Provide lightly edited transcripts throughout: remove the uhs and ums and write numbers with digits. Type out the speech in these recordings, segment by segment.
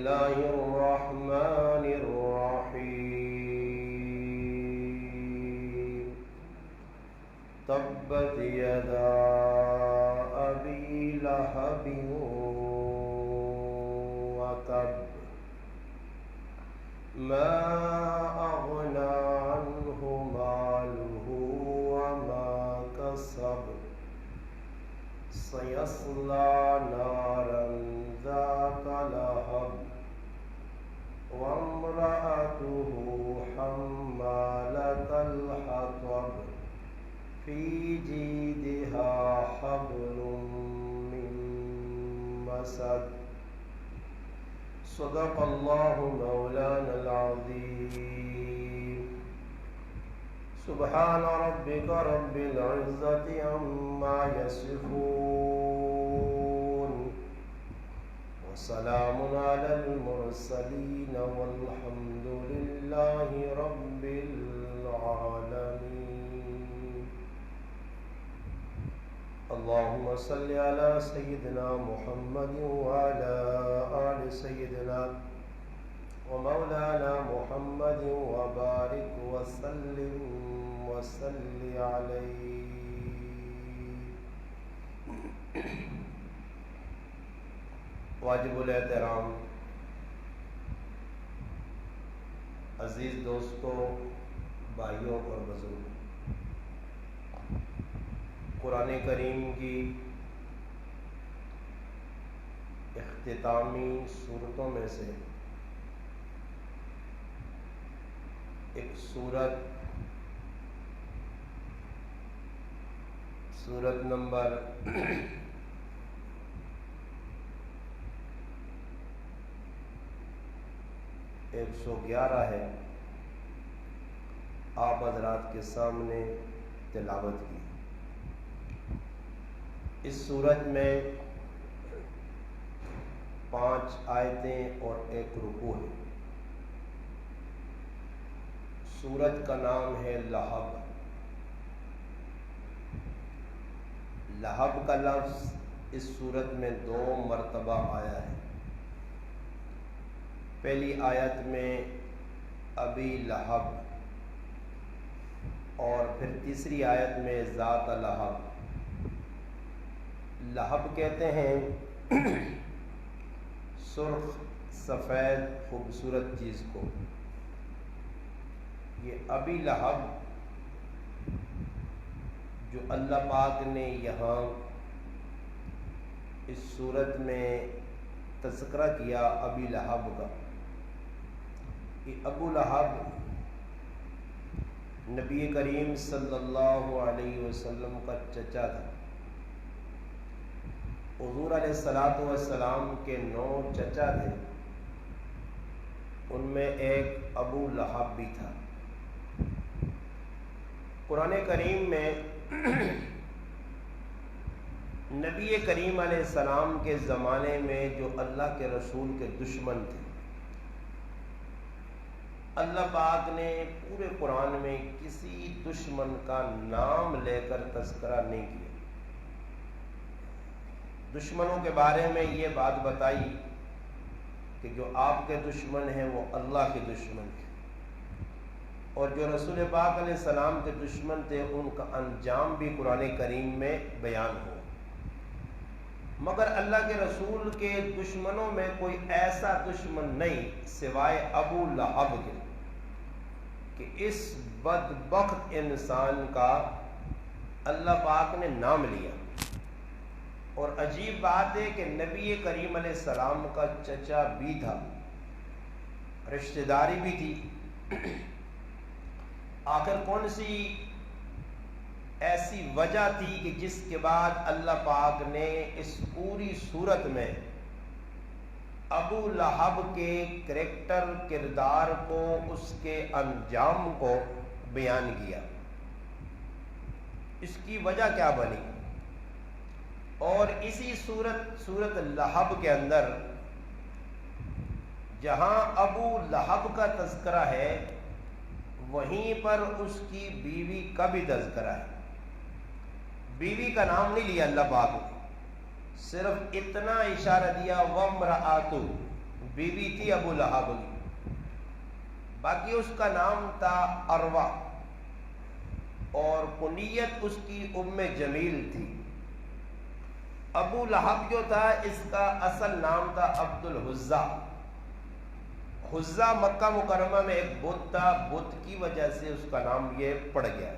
الله الرحمن الرحيم تبت يدا أبي لهب وتب ما أغنى عنه ماله وما كسب سيصلى نارا ذات لهب وامرأته حمالة الحطب في جيدها حبل من مسد صدق الله مولانا العظيم سبحان ربك رب العزة عما يصفون وسلام على المرسلين والحمد لله رب العالمين اللهم صل على سيدنا محمد وعلى آل سيدنا ومولانا محمد وبارك وسلم عليه. واجب الاحترام عزیز دوستوں، بھائیوں اور بزرگوں، قرآن کریم کی اختتامی صورتوں میں سے ایک سورت نمبر 111 ہے، آپ حضرات کے سامنے تلاوت کی. اس سورت میں 5 آیتیں اور 1 رکوع ہے. سورت کا نام ہے لہب. لہب کا لفظ اس سورت میں 2 مرتبہ آیا ہے. پہلی آیت میں ابی لہب اور پھر تیسری آیت میں ذات لہب. لہب کہتے ہیں سرخ سفید خوبصورت چیز کو. یہ ابی لہب جو اللہ پاک نے یہاں اس صورت میں تذکرہ کیا ابی لہب کا، کہ ابو لہب نبی کریم صلی اللہ علیہ وسلم کا چچا تھا. حضور علیہ السلام کے 9 چچا تھے، ان میں ایک ابو لہب بھی تھا. قرآن کریم میں نبی کریم علیہ السلام کے زمانے میں جو اللہ کے رسول کے دشمن تھے، اللہ پاک نے پورے قرآن میں کسی دشمن کا نام لے کر تذکرہ نہیں کیا. دشمنوں کے بارے میں یہ بات بتائی کہ جو آپ کے دشمن ہیں وہ اللہ کے دشمن ہیں، اور جو رسول پاک علیہ السلام کے دشمن تھے ان کا انجام بھی قرآن کریم میں بیان ہو. مگر اللہ کے رسول کے دشمنوں میں کوئی ایسا دشمن نہیں سوائے ابو لہب کے کہ اس بدبخت انسان کا اللہ پاک نے نام لیا. اور عجیب بات ہے کہ نبی کریم علیہ السلام کا چچا بھی تھا، رشتہ داری بھی تھی. آخر کون سی ایسی وجہ تھی کہ جس کے بعد اللہ پاک نے اس پوری صورت میں ابو لہب کے کریکٹر کردار کو، اس کے انجام کو بیان کیا؟ اس کی وجہ کیا بنی؟ اور اسی سورت لہب کے اندر جہاں ابو لہب کا تذکرہ ہے وہیں پر اس کی بیوی کا بھی تذکرہ ہے. بیوی کا نام نہیں لیا اللہ پاک نے، صرف اتنا اشارہ دیا وَامْرَأَتُ، بیوی تھی ابو لہب کی، باقی اس کا نام تھا اروا اور کنیت اس کی ام جمیل تھی۔ ابو لہب جو تھا اس کا اصل نام تھا عبد العزیٰ۔ عزیٰ مکہ مکرمہ میں ایک بت تھا، بت کی وجہ سے اس کا نام یہ پڑ گیا۔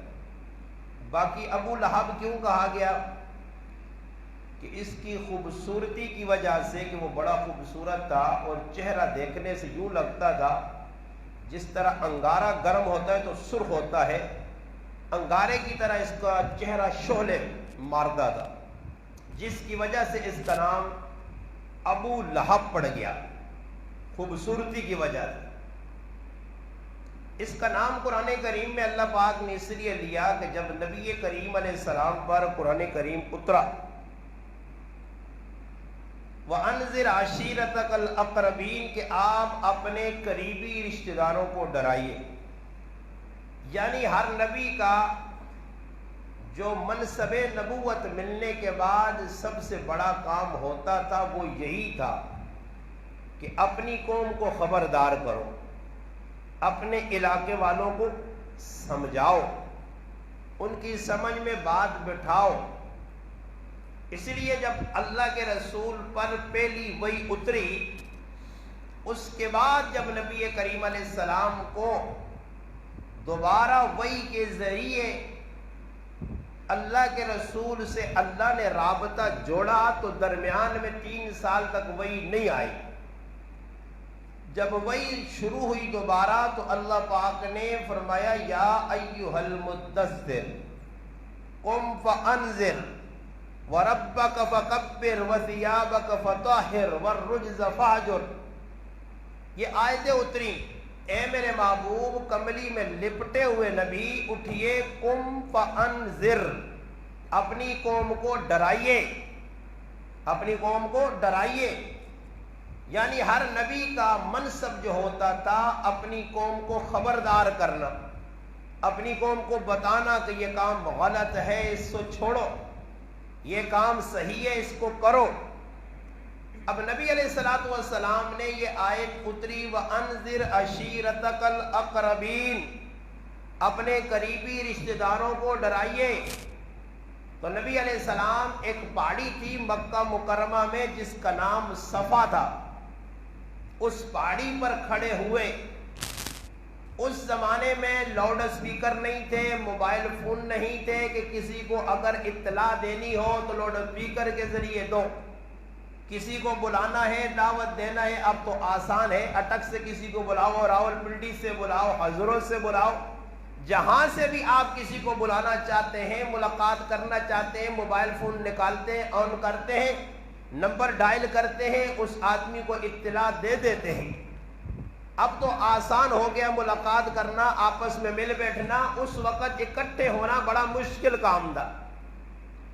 باقی ابو لہب کیوں کہا گیا؟ کہ اس کی خوبصورتی کی وجہ سے کہ وہ بڑا خوبصورت تھا اور چہرہ دیکھنے سے یوں لگتا تھا جس طرح انگارہ گرم ہوتا ہے تو سرخ ہوتا ہے، انگارے کی طرح اس کا چہرہ شعلے مارتا تھا، جس کی وجہ سے اس کا نام ابو لہب پڑ گیا، خوبصورتی کی وجہ سے۔ اس کا نام قرآن کریم میں اللہ پاک نے اس لیے لیا کہ جب نبی کریم علیہ السلام پر قرآن کریم اترا، وَأَنذِرْ عَشِيرَتَكَ الْأَقْرَبِينَ، کہ آپ اپنے قریبی رشتہ داروں کو ڈرائیے۔ یعنی ہر نبی کا جو منصب نبوت ملنے کے بعد سب سے بڑا کام ہوتا تھا وہ یہی تھا کہ اپنی قوم کو خبردار کرو، اپنے علاقے والوں کو سمجھاؤ، ان کی سمجھ میں بات بٹھاؤ۔ اس لیے جب اللہ کے رسول پر پہلی وحی اتری، اس کے بعد جب نبی کریم علیہ السلام کو دوبارہ وحی کے ذریعے اللہ کے رسول سے اللہ نے رابطہ جوڑا تو درمیان میں 3 سال تک وحی نہیں آئی۔ جب وحی شروع ہوئی دوبارہ تو اللہ پاک نے فرمایا یا ایھا المدثر قم فانذر وربک فکبر وثیابک فطہر والرجز فہجر۔ یہ آیتیں اتری، اے میرے محبوب کملی میں لپٹے ہوئے نبی اٹھئے، قم فانذر، اپنی قوم کو ڈرائیے، اپنی قوم کو ڈرائیے۔ یعنی ہر نبی کا منصب جو ہوتا تھا اپنی قوم کو خبردار کرنا، اپنی قوم کو بتانا کہ یہ کام غلط ہے اس کو چھوڑو، یہ کام صحیح ہے اس کو کرو۔ اب نبی علیہ الصلوۃ والسلام نے یہ آیت اتری وَأَنذِرْ عَشِيرَتَكَ الْأَقْرَبِينَ، اپنے قریبی رشتہ داروں کو ڈرائیے۔ تو نبی علیہ السلام ایک پہاڑی تھی مکہ مکرمہ میں جس کا نام صفا تھا، اس پہاڑی پر کھڑے ہوئے۔ اس زمانے میں لاؤڈ اسپیکر نہیں تھے، موبائل فون نہیں تھے کہ کسی کو اگر اطلاع دینی ہو تو لاؤڈ اسپیکر کے ذریعے دو، کسی کو بلانا ہے دعوت دینا ہے اب تو آسان ہے، اٹک سے کسی کو بلاؤ، راول پنڈی سے بلاؤ، حضرت سے بلاؤ، جہاں سے بھی آپ کسی کو بلانا چاہتے ہیں، ملاقات کرنا چاہتے ہیں، موبائل فون نکالتے ہیں، آن کرتے ہیں، نمبر ڈائل کرتے ہیں، اس آدمی کو اطلاع دے دیتے ہیں۔ اب تو آسان ہو گیا ملاقات کرنا، آپس میں مل بیٹھنا، اس وقت اکٹھے ہونا بڑا مشکل کام تھا۔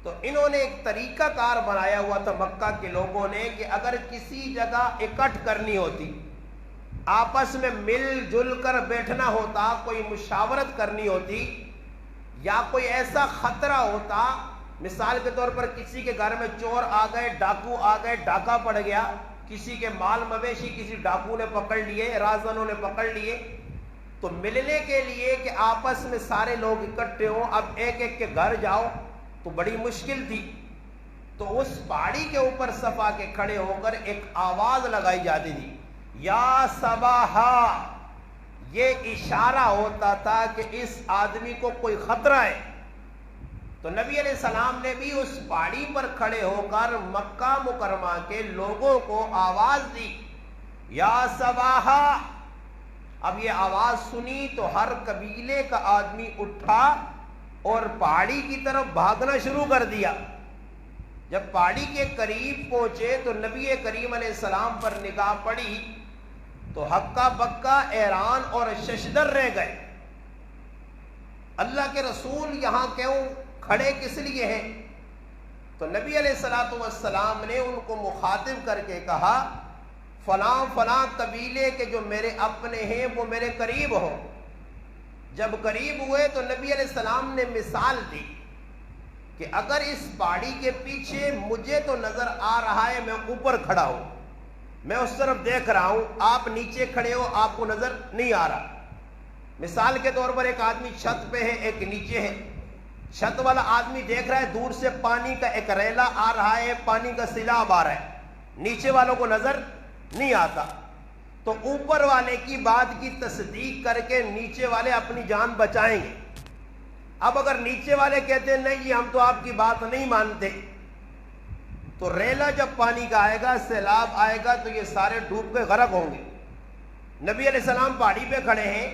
تو انہوں نے ایک طریقہ کار بنایا ہوا تھا مکہ کے لوگوں نے کہ اگر کسی جگہ اکٹھ کرنی ہوتی، آپس میں مل جل کر بیٹھنا ہوتا، کوئی مشاورت کرنی ہوتی یا کوئی ایسا خطرہ ہوتا، مثال کے طور پر کسی کے گھر میں چور آ گئے، ڈاکو آ گئے، ڈاکہ پڑ گیا، کسی کے مال مویشی کسی ڈاکو نے پکڑ لیے، رازداروں نے پکڑ لیے، تو ملنے کے لیے کہ آپس میں سارے لوگ اکٹھے ہوں، اب ایک ایک کے گھر جاؤ تو بڑی مشکل تھی۔ تو اس پہاڑی کے اوپر صفا کے کھڑے ہو کر ایک آواز لگائی جاتی تھی، یا صباحا، یہ اشارہ ہوتا تھا کہ اس آدمی کو کوئی خطرہ ہے۔ تو نبی علیہ السلام نے بھی اس پہاڑی پر کھڑے ہو کر مکہ مکرمہ کے لوگوں کو آواز دی، یا صباحا۔ اب یہ آواز سنی تو ہر قبیلے کا آدمی اٹھا اور پہاڑی کی طرف بھاگنا شروع کر دیا۔ جب پہاڑی کے قریب پہنچے تو نبی کریم علیہ السلام پر نگاہ پڑی تو ہکا بکا حیران اور ششدر رہ گئے، اللہ کے رسول یہاں کیوں کھڑے، کس لیے ہیں؟ تو نبی علیہ الصلوۃ والسلام نے ان کو مخاطب کر کے کہا فلاں فلاں قبیلے کے جو میرے اپنے ہیں وہ میرے قریب ہو۔ جب قریب ہوئے تو نبی علیہ السلام نے مثال دی کہ اگر اس پہاڑی کے پیچھے مجھے تو نظر آ رہا ہے میں اوپر کھڑا ہوں، میں اس طرف دیکھ رہا ہوں، آپ نیچے کھڑے ہو، آپ کو نظر نہیں آ رہا۔ مثال کے طور پر ایک آدمی چھت پہ ہے، ایک نیچے ہے۔ چھت والا آدمی دیکھ رہا ہے دور سے پانی کا ایک ریلا آ رہا ہے، پانی کا سیلاب آ رہا ہے، نیچے والوں کو نظر نہیں آتا، تو اوپر والے کی بات کی تصدیق کر کے نیچے والے اپنی جان بچائیں گے۔ اب اگر نیچے والے کہتے ہیں نہیں جی ہم تو آپ کی بات نہیں مانتے، تو ریلا جب پانی کا آئے گا، سیلاب آئے گا، تو یہ سارے ڈوب کے غرق ہوں گے۔ نبی علیہ السلام پہاڑی پہ کھڑے ہیں،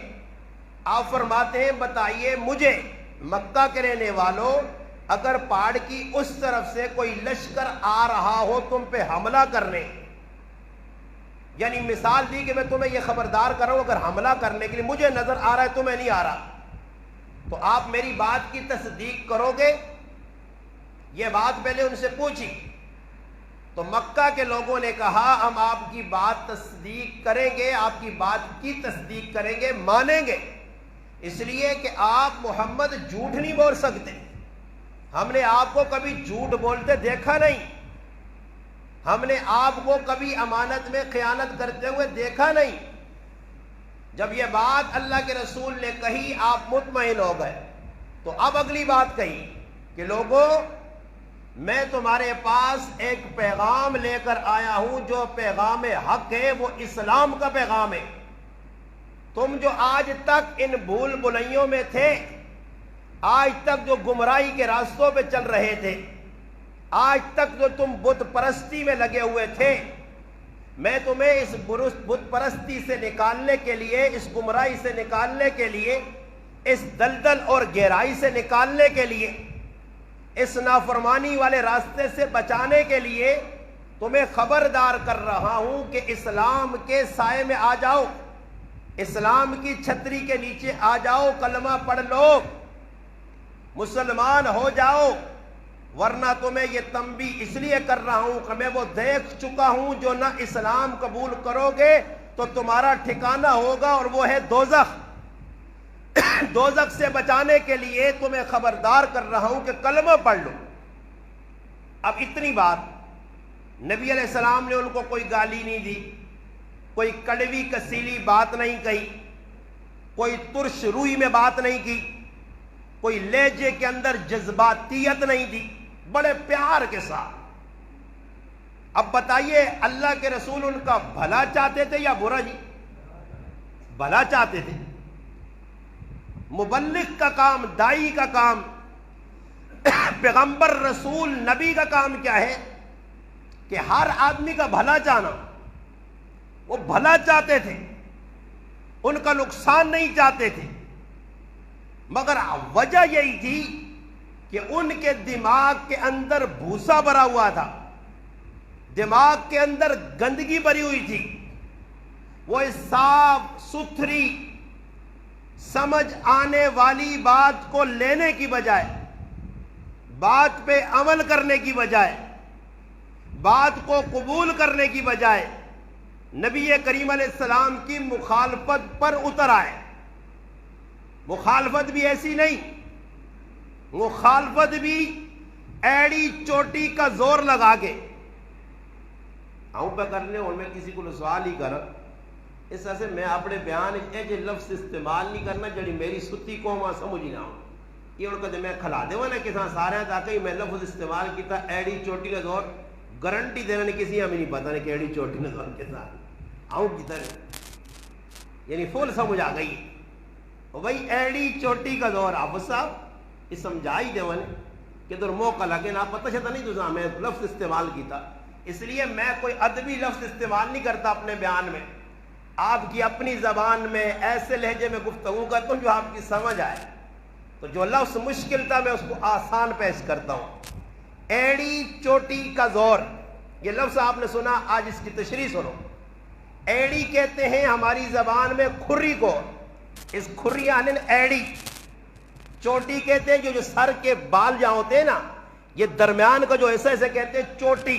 آپ فرماتے ہیں بتائیے مجھے مکہ کے رہنے والوں، اگر پہاڑ کی اس طرف سے کوئی لشکر آ رہا ہو تم پہ حملہ کرنے، یعنی مثال دی کہ میں تمہیں یہ خبردار کر رہا ہوں، اگر حملہ کرنے کے لیے مجھے نظر آ رہا ہے تمہیں نہیں آ رہا، تو آپ میری بات کی تصدیق کرو گے؟ یہ بات پہلے ان سے پوچھی، تو مکہ کے لوگوں نے کہا ہم آپ کی بات تصدیق کریں گے، آپ کی بات کی تصدیق کریں گے، مانیں گے، اس لیے کہ آپ محمد جھوٹ نہیں بول سکتے، ہم نے آپ کو کبھی جھوٹ بولتے دیکھا نہیں، ہم نے آپ کو کبھی امانت میں خیانت کرتے ہوئے دیکھا نہیں۔ جب یہ بات اللہ کے رسول نے کہی آپ مطمئن ہو گئے، تو اب اگلی بات کہی کہ لوگوں میں تمہارے پاس ایک پیغام لے کر آیا ہوں، جو پیغام حق ہے وہ اسلام کا پیغام ہے۔ تم جو آج تک ان بھول بھلائیوں میں تھے، آج تک جو گمراہی کے راستوں پہ چل رہے تھے، آج تک جو تم بت پرستی میں لگے ہوئے تھے، میں تمہیں اس بت پرستی سے نکالنے کے لیے، اس گمراہی سے نکالنے کے لیے، اس دلدل اور گہرائی سے نکالنے کے لیے، اس نافرمانی والے راستے سے بچانے کے لیے تمہیں خبردار کر رہا ہوں کہ اسلام کے سائے میں آ جاؤ، اسلام کی چھتری کے نیچے آ جاؤ، کلمہ پڑھ لو، مسلمان ہو جاؤ، ورنہ تمہیں یہ تنبیہ اس لیے کر رہا ہوں کہ میں وہ دیکھ چکا ہوں جو نہ اسلام قبول کرو گے تو تمہارا ٹھکانہ ہوگا، اور وہ ہے دوزخ۔ دوزخ سے بچانے کے لیے تمہیں خبردار کر رہا ہوں کہ کلمہ پڑھ لو۔ اب اتنی بات، نبی علیہ السلام نے ان کو کوئی گالی نہیں دی، کوئی کڑوی کسیلی بات نہیں کہی، کوئی ترش روئی میں بات نہیں کی، کوئی لہجے کے اندر جذباتیت نہیں دی، بڑے پیار کے ساتھ۔ اب بتائیے اللہ کے رسول ان کا بھلا چاہتے تھے یا برا؟ جی بھلا چاہتے تھے۔ مبلغ کا کام، دائی کا کام، پیغمبر رسول نبی کا کام کیا ہے کہ ہر آدمی کا بھلا چاہنا۔ وہ بھلا چاہتے تھے، ان کا نقصان نہیں چاہتے تھے، مگر وجہ یہی تھی کہ ان کے دماغ کے اندر بھوسا بھرا ہوا تھا، دماغ کے اندر گندگی بھری ہوئی تھی۔ وہ اس صاف ستھری سمجھ آنے والی بات کو لینے کی بجائے، بات پہ عمل کرنے کی بجائے، بات کو قبول کرنے کی بجائے نبی کریم علیہ السلام کی مخالفت پر اتر آئے۔ مخالفت بھی ایسی نہیں، مخالفت بھی ایڑی چوٹی کا زور لگا کے۔ آؤں پہ کرنے اور میں کسی کو سوال ہی کرا اس طرح سے میں اپنے بیان جو لفظ استعمال نہیں کرنا جڑی میری ستی کو وہاں سمجھ نہ ہوں، یہ ان کو میں کھلا دے نا کساں سارے تاکہ میں لفظ استعمال کیتا ایڑی چوٹی کا زور، گارنٹی دینا نہیں کسی ہمیں نہیں پتا نہیں کہ ایڑی چوٹی کا زور کے ساتھ آؤں کی طرح، یعنی فل سمجھ آ گئی بھائی ایڑی چوٹی کا زور۔ آپ صاحب یہ سمجھائی دے ون کہ در موقع لگے نہ پتہ چلتا نہیں تو میں لفظ استعمال کیتا، اس لیے میں کوئی ادبی لفظ استعمال نہیں کرتا اپنے بیان میں، آپ کی اپنی زبان میں ایسے لہجے میں گفتگو کرتا ہوں جو آپ کی سمجھ آئے، تو جو لفظ مشکل تھا میں اس کو آسان پیش کرتا ہوں۔ ایڑی چوٹی کا زور، یہ لفظ آپ نے سنا، آج اس کی تشریح سنو۔ ایڑی کہتے ہیں ہماری زبان میں کھری کو، اس کھری یعنی ایڑی۔ چوٹی کہتے ہیں جو سر کے بال جہاں ہوتے ہیں نا، یہ درمیان کا جو ایسا ایسے کہتے ہیں چوٹی،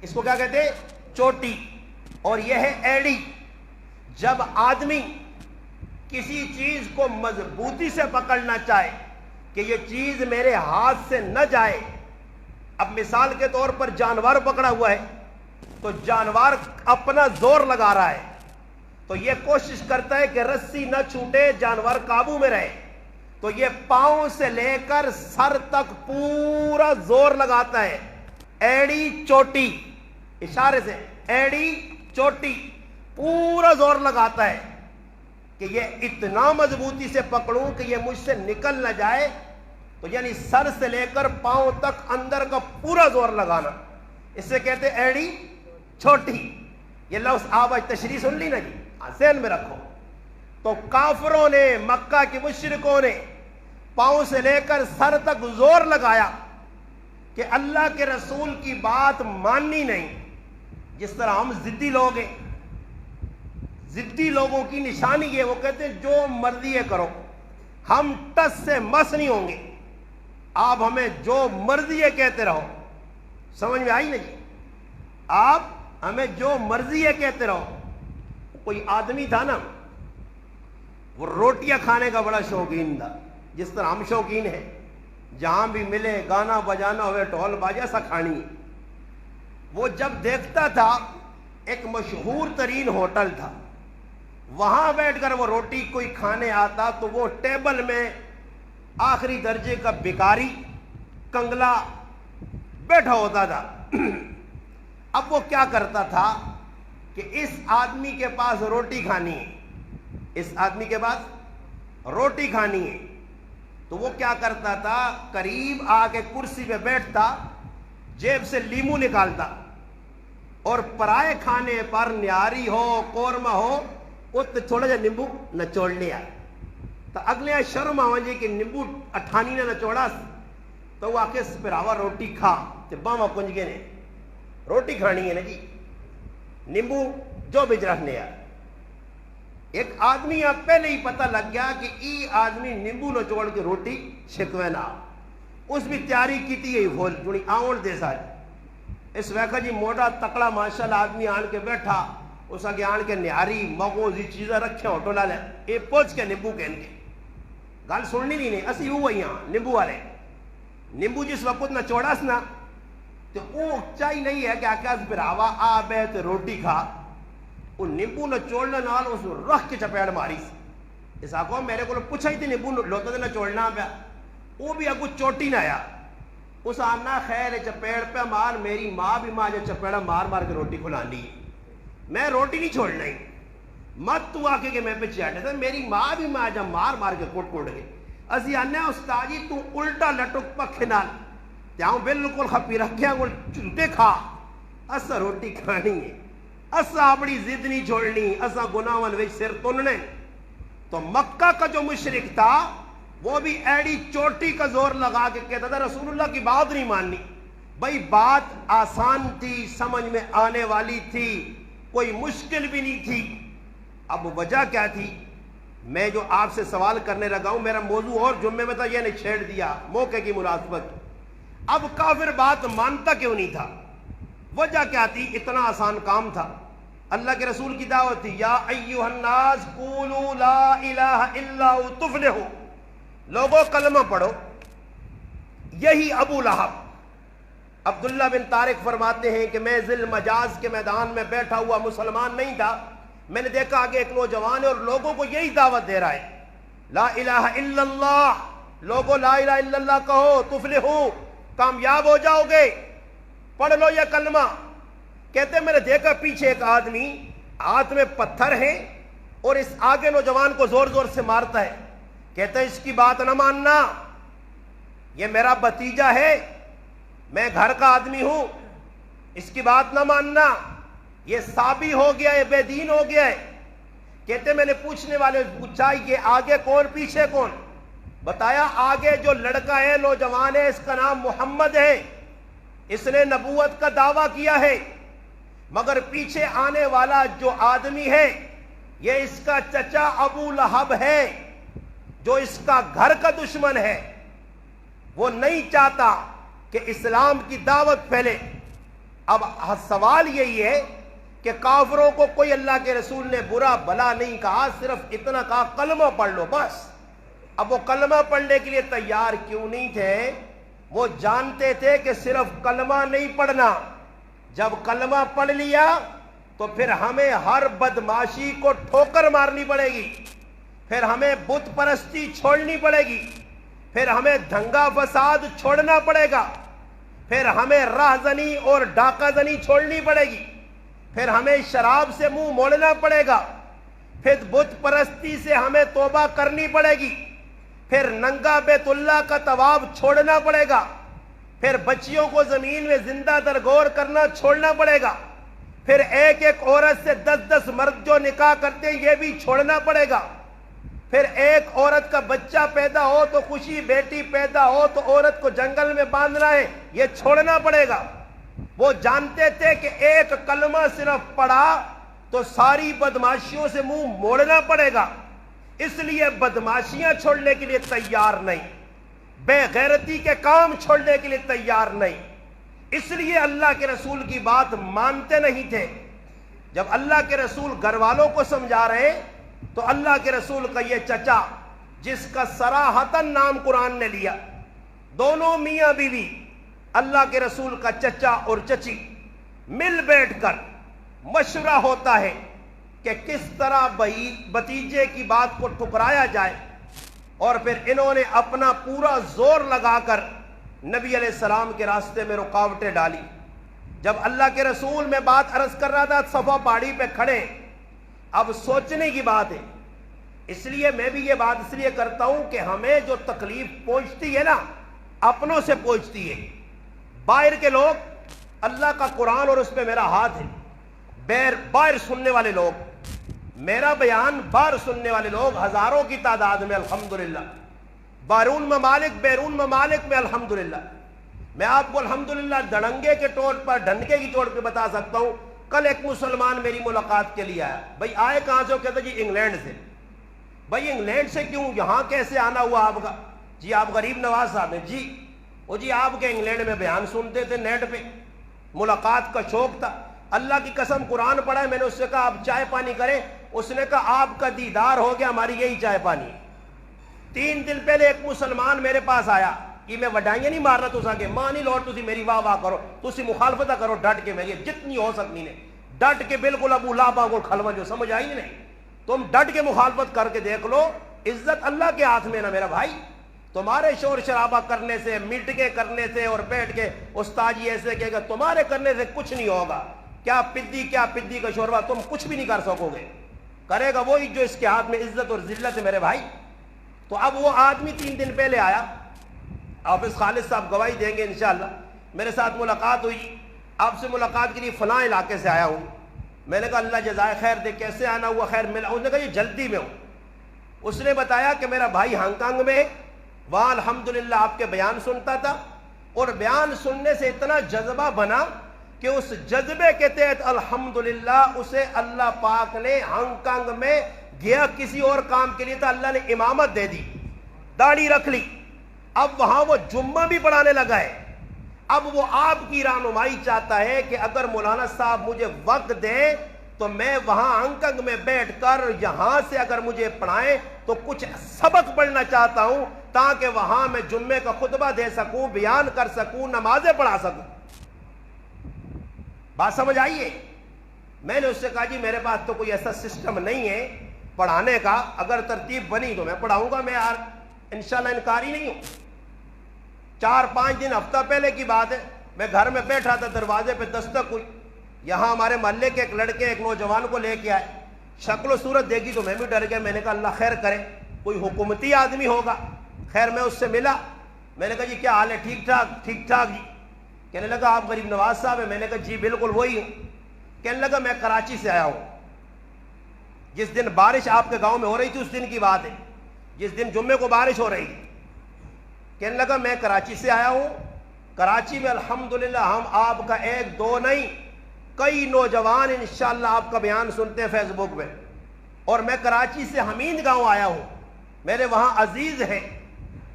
اس کو کیا کہتے ہیں؟ چوٹی۔ اور یہ ہے ایڑی۔ جب آدمی کسی چیز کو مضبوطی سے پکڑنا چاہے کہ یہ چیز میرے ہاتھ سے نہ جائے، اب مثال کے طور پر جانور پکڑا ہوا ہے تو جانور اپنا زور لگا رہا ہے، تو یہ کوشش کرتا ہے کہ رسی نہ چھوٹے، جانور قابو میں رہے، تو یہ پاؤں سے لے کر سر تک پورا زور لگاتا ہے، ایڑی چوٹی، اشارے سے ایڑی چوٹی پورا زور لگاتا ہے کہ یہ اتنا مضبوطی سے پکڑوں کہ یہ مجھ سے نکل نہ جائے. تو یعنی سر سے لے کر پاؤں تک اندر کا پورا زور لگانا، اس سے کہتے ایڑی چھوٹی. یہ لفظ آپ آج تشریح سن لی نا جی، ذہن میں رکھو. تو کافروں نے، مکہ کے مشرکوں نے پاؤں سے لے کر سر تک زور لگایا کہ اللہ کے رسول کی بات ماننی نہیں. جس طرح ہم ضدی لوگ ہیں، ضدی لوگوں کی نشانی یہ، وہ کہتے ہیں جو مرضی ہے کرو، ہم ٹس سے مس نہیں ہوں گے، آپ ہمیں جو مرضی ہے کہتے رہو. سمجھ میں آئی نا جی؟ آپ ہمیں جو مرضی ہے کہتے رہو. کوئی آدمی تھا نا، وہ روٹیاں کھانے کا بڑا شوقین تھا، جس طرح ہم شوقین ہیں، جہاں بھی ملے گانا بجانا ہوئے ڈھول باجا سا کھانی. وہ جب دیکھتا تھا ایک مشہور ترین ہوٹل تھا، وہاں بیٹھ کر وہ روٹی کوئی کھانے آتا تو وہ ٹیبل میں آخری درجے کا بیکاری کنگلا بیٹھا ہوتا تھا. اب وہ کیا کرتا تھا کہ اس آدمی کے پاس روٹی کھانی ہے، اس آدمی کے پاس روٹی کھانی ہے، تو وہ کیا کرتا تھا، قریب آ کے کرسی پہ بیٹھتا، جیب سے لیمو نکالتا، اور پرائے کھانے پر نیاری ہو قورمہ ہو وہ تو تھوڑا جا نیمبو نچوڑ لیا. تو اگلے شرم آواں جی کہ نیمبو اٹھانی نہ نچوڑا، تو وہ آکے سپراوا روٹی کھا تے باما کنج گے نے روٹی کھانی ہے نا جی، نیمبو جو بج رکھنے آ. ایک آدمی آپ پہلے ہی پتہ لگ گیا کہ ای آدمی نیمبو نچوڑ کے روٹی شکوے نہ، اس بھی تیاری کی تھی یہی بھول جنی آؤن دے سا. اس وقت جی موٹا تکڑا ماشاءاللہ آدمی آن کے بیٹھا، اس آگے آن کے نیاری مغوزی چیزیں رکھیں ہوٹو نہ لے، اے پوچھ کے نیمبو کہن کے گل سننی نہیں، اسی ہوا ہی ہاں نیمبو والے. نیمبو جس وقت نہ چوڑاس نا تو وہ چاہی نہیں ہے کہ آکاز پر آوا آ بیت روٹی کھا، وہ نیمبو نہ چوڑنا نال اس رکھ کے چپیڑ ماری. اس آکو میرے کو پوچھا ہی تھی نیمبو لوتا دے نہ چوڑنا پیا، وہ بھی اگو چوٹی نہ آیا. اس آنا خیر چپیڑ پہ مار، میری ماں بھی ماں جو چپیڑا مار مار کے روٹی کھلان لی، میں روٹی نہیں چھوڑنا ہی، مت تو آکے کہ میں پہ چیٹے تھا، میری ماں بھی ماں جب مار مار کے کوٹ کوٹ گئے. اسی آنے استاد جی تو الٹا لٹک پکھے نال تیاؤں بالکل خپی رکھیا گل چلتے کھا، اسا روٹی کھانی ہے، اسا اپنی ضد نہیں چھوڑنی، اسا گناہوں وچ سر تننے. تو مکہ کا جو مشرک تھا وہ بھی ایڑی چوٹی کا زور لگا کے کہتا تھا رسول اللہ کی بات نہیں ماننی. بھائی بات آسان تھی، سمجھ میں آنے والی تھی، کوئی مشکل بھی نہیں تھی. اب وجہ کیا تھی؟ میں جو آپ سے سوال کرنے لگا ہوں، میرا موضوع اور جمعے میں تھا، یہ نے چھیڑ دیا موقع کی مناسبت. اب کافر بات مانتا کیوں نہیں تھا؟ وجہ کیا تھی؟ اتنا آسان کام تھا. اللہ کے رسول کی دعوت تھی، یا ایھا الناس قولوا لا الہ الا اللہ تفلحوا، لوگوں کلمہ پڑھو. یہی ابو لہب، عبداللہ بن طارق فرماتے ہیں کہ میں ذی المجاز کے میدان میں بیٹھا ہوا مسلمان نہیں تھا، میں نے دیکھا آگے ایک نوجوان ہے اور لوگوں کو یہی دعوت دے رہا ہے، لا الہ الا اللہ، لوگوں لا الہ الا اللہ کہو تفلحو، کامیاب ہو جاؤ گے، پڑھ لو یہ کلمہ. کہتے میں نے دیکھا پیچھے ایک آدمی ہاتھ میں پتھر ہے اور اس آگے نوجوان کو زور زور سے مارتا ہے. کہتے ہیں اس کی بات نہ ماننا، یہ میرا بھتیجا ہے، میں گھر کا آدمی ہوں، اس کی بات نہ ماننا، یہ صابی ہو گیا ہے، بے دین ہو گیا ہے. کہتے میں نے پوچھنے والے پوچھا یہ آگے کون پیچھے کون؟ بتایا آگے جو لڑکا ہے نوجوان ہے اس کا نام محمد ہے، اس نے نبوت کا دعویٰ کیا ہے، مگر پیچھے آنے والا جو آدمی ہے یہ اس کا چچا ابو لہب ہے جو اس کا گھر کا دشمن ہے، وہ نہیں چاہتا کہ اسلام کی دعوت پھیلے. اب سوال یہی ہے کہ کافروں کو کوئی اللہ کے رسول نے برا بلا نہیں کہا، صرف اتنا کہا کلمہ پڑھ لو بس. اب وہ کلمہ پڑھنے کے لیے تیار کیوں نہیں تھے؟ وہ جانتے تھے کہ صرف کلمہ نہیں پڑھنا، جب کلمہ پڑھ لیا تو پھر ہمیں ہر بدماشی کو ٹھوکر مارنی پڑے گی، پھر ہمیں بت پرستی چھوڑنی پڑے گی، پھر ہمیں دھنگا فساد چھوڑنا پڑے گا، پھر ہمیں راہ زنی اور ڈاکہ زنی چھوڑنی پڑے گی، پھر ہمیں شراب سے منہ موڑنا پڑے گا، پھر بت پرستی سے ہمیں توبہ کرنی پڑے گی، پھر ننگا بیت اللہ کا طواف چھوڑنا پڑے گا، پھر بچیوں کو زمین میں زندہ درگور کرنا چھوڑنا پڑے گا، پھر ایک ایک عورت سے 10 مرد جو نکاح کرتے ہیں یہ بھی چھوڑنا پڑے گا، پھر ایک عورت کا بچہ پیدا ہو تو خوشی، بیٹی پیدا ہو تو عورت کو جنگل میں باندھنا ہے، یہ چھوڑنا پڑے گا۔ وہ جانتے تھے کہ ایک کلمہ صرف پڑھا تو ساری بدماشیوں سے منہ موڑنا پڑے گا، اس لیے بدماشیاں چھوڑنے کے لیے تیار نہیں، بے غیرتی کے کام چھوڑنے کے لیے تیار نہیں، اس لیے اللہ کے رسول کی بات مانتے نہیں تھے۔ جب اللہ کے رسول گھر والوں کو سمجھا رہے تو اللہ کے رسول کا یہ چچا جس کا صراحتاً نام قرآن نے لیا، دونوں میاں بیوی اللہ کے رسول کا چچا اور چچی مل بیٹھ کر مشورہ ہوتا ہے کہ کس طرح بھتیجے کی بات کو ٹھکرایا جائے، اور پھر انہوں نے اپنا پورا زور لگا کر نبی علیہ السلام کے راستے میں رکاوٹیں ڈالی۔ جب اللہ کے رسول میں بات عرض کر رہا تھا صفا پہاڑی پہ کھڑے، اب سوچنے کی بات ہے، اس لیے میں بھی یہ بات اس لیے کرتا ہوں کہ ہمیں جو تکلیف پہنچتی ہے نا اپنوں سے پہنچتی ہے، باہر کے لوگ اللہ کا قرآن اور اس پہ میرا ہاتھ ہے، باہر سننے والے لوگ، میرا بیان باہر سننے والے لوگ ہزاروں کی تعداد میں الحمدللہ، بیرون ممالک میں الحمدللہ، میں آپ کو الحمدللہ ڈھنگے کے طور پر بتا سکتا ہوں۔ کل ایک مسلمان میری ملاقات کے لیے آیا، بھائی آئے کہاں سے؟ وہ کہتا جی انگلینڈ سے۔ بھائی انگلینڈ سے کیوں؟ یہاں کیسے آنا ہوا آپ کا؟ جی آپ غریب نواز صاحب ہیں جی، وہ جی آپ کے انگلینڈ میں بیان سنتے تھے نیٹ پہ، ملاقات کا شوق تھا، اللہ کی قسم قرآن پڑھا ہے، میں نے اس سے کہا آپ چائے پانی کریں، اس نے کہا آپ کا دیدار ہو گیا، ہماری یہی چائے پانی۔ 3 دن پہلے ایک مسلمان میرے پاس آیا کہ میں وڈائیاں نہیں مار رہا تو کہ ماں نہیں لوٹ تسی میری واہ واہ کرو، تسی مخالفت کرو ڈٹ کے، میری جتنی ہو سکنی نے ڈٹ کے، بالکل ابو لہب کو کھلوا جو سمجھ آئی نہیں، تم ڈٹ کے مخالفت کر کے دیکھ لو، عزت اللہ کے ہاتھ میں نا میرا بھائی۔ تمہارے شور شرابہ کرنے سے، میٹنگیں کرنے سے اور بیٹھ کے استاد جی ایسے کہے گا، تمہارے کرنے سے کچھ نہیں ہوگا، کیا پدی کا شوربہ، تم کچھ بھی نہیں کر سکو گے، کرے گا وہی جو اس کے ہاتھ میں عزت اور ذلت ہے میرے بھائی۔ تو اب وہ آدمی 3 دن پہلے آیا، حافظ خالد صاحب گواہی دیں گے انشاءاللہ، میرے ساتھ ملاقات ہوئی، آپ سے ملاقات کے لیے فلاں علاقے سے آیا ہوں۔ میں نے کہا اللہ جزائے خیر دے، کیسے آنا ہوا؟ خیر ملا۔ اس نے کہا یہ جلدی میں ہوں۔ اس نے بتایا کہ میرا بھائی ہانگ کانگ میں، وہاں الحمدللہ آپ کے بیان سنتا تھا، اور بیان سننے سے اتنا جذبہ بنا کہ اس جذبے کے تحت الحمدللہ اسے اللہ پاک نے ہانگ کانگ میں گیا کسی اور کام کے لیے تھا، اللہ نے امامت دے دی، داڑھی رکھ لی، اب وہاں وہ جمعہ بھی پڑھانے لگا ہے۔ اب وہ آپ کی رہنمائی چاہتا ہے کہ اگر مولانا صاحب مجھے وقت دیں تو میں وہاں ہانگ کانگ میں بیٹھ کر یہاں سے اگر مجھے پڑھائیں تو کچھ سبق پڑھنا چاہتا ہوں تاکہ وہاں میں جمعے کا خطبہ دے سکوں، بیان کر سکوں، نمازیں پڑھا سکوں۔ بات سمجھ آئیے؟ میں نے اس سے کہا جی میرے پاس تو کوئی ایسا سسٹم نہیں ہے پڑھانے کا، اگر ترتیب بنی تو میں پڑھاؤں گا، میں یار انشاءاللہ انکاری نہیں ہوں۔ 4-5 دن ہفتہ پہلے کی بات ہے، میں گھر میں بیٹھا تھا، دروازے پہ دستک ہوئی، یہاں ہمارے محلے کے ایک لڑکے ایک نوجوان کو لے کے آئے، شکل و صورت دیکھی تو میں بھی ڈر گیا، میں نے کہا اللہ خیر کرے، کوئی حکومتی آدمی ہوگا۔ خیر میں اس سے ملا، میں نے کہا جی کیا حال ہے؟ ٹھیک ٹھاک جی۔ کہنے لگا آپ غریب نواز صاحب ہیں؟ میں نے کہا جی بالکل وہی ہوں۔ کہنے لگا میں کراچی سے آیا ہوں، جس دن بارش آپ کے گاؤں میں ہو رہی تھی اس دن کی بات ہے، جس دن جمعے کو بارش ہو رہی تھی۔ کہنے لگا میں کراچی سے آیا ہوں، کراچی میں الحمدللہ ہم آپ کا 1-2 نہیں کئی نوجوان انشاءاللہ آپ کا بیان سنتے ہیں فیس بک میں، اور میں کراچی سے حمید گاؤں آیا ہوں، میرے وہاں عزیز ہے،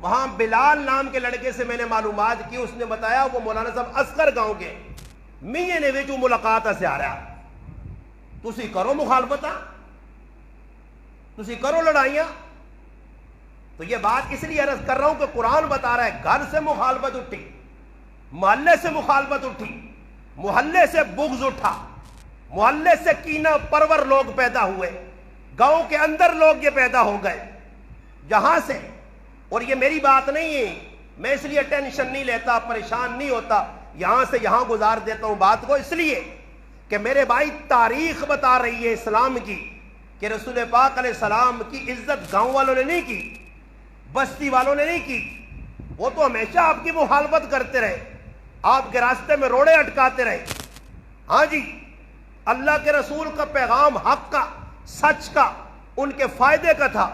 وہاں بلال نام کے لڑکے سے میں نے معلومات کی، اس نے بتایا وہ مولانا صاحب اصغر گاؤں کے میے نے ویچو ملاقات سے آ رہا، تسی کرو مخالفت، تسی کرو لڑائیاں۔ تو یہ بات اس لیے عرض کر رہا ہوں کہ قرآن بتا رہا ہے گھر سے مخالفت اٹھی، محلے سے مخالفت اٹھی، محلے سے بغض اٹھا، محلے سے کینہ پرور لوگ پیدا ہوئے، گاؤں کے اندر لوگ یہ پیدا ہو گئے جہاں سے. اور یہ میری بات نہیں ہے، میں اس لیے ٹینشن نہیں لیتا، پریشان نہیں ہوتا، یہاں سے یہاں گزار دیتا ہوں بات کو، اس لیے کہ میرے بھائی تاریخ بتا رہی ہے اسلام کی کہ رسول پاک علیہ السلام کی عزت گاؤں والوں نے نہیں کی، بستی والوں نے نہیں کی. وہ تو ہمیشہ آپ کی مخالفت کرتے رہے، آپ کے راستے میں روڑے اٹکاتے رہے. ہاں جی، اللہ کے رسول کا پیغام حق کا، سچ کا، ان کے فائدے کا تھا،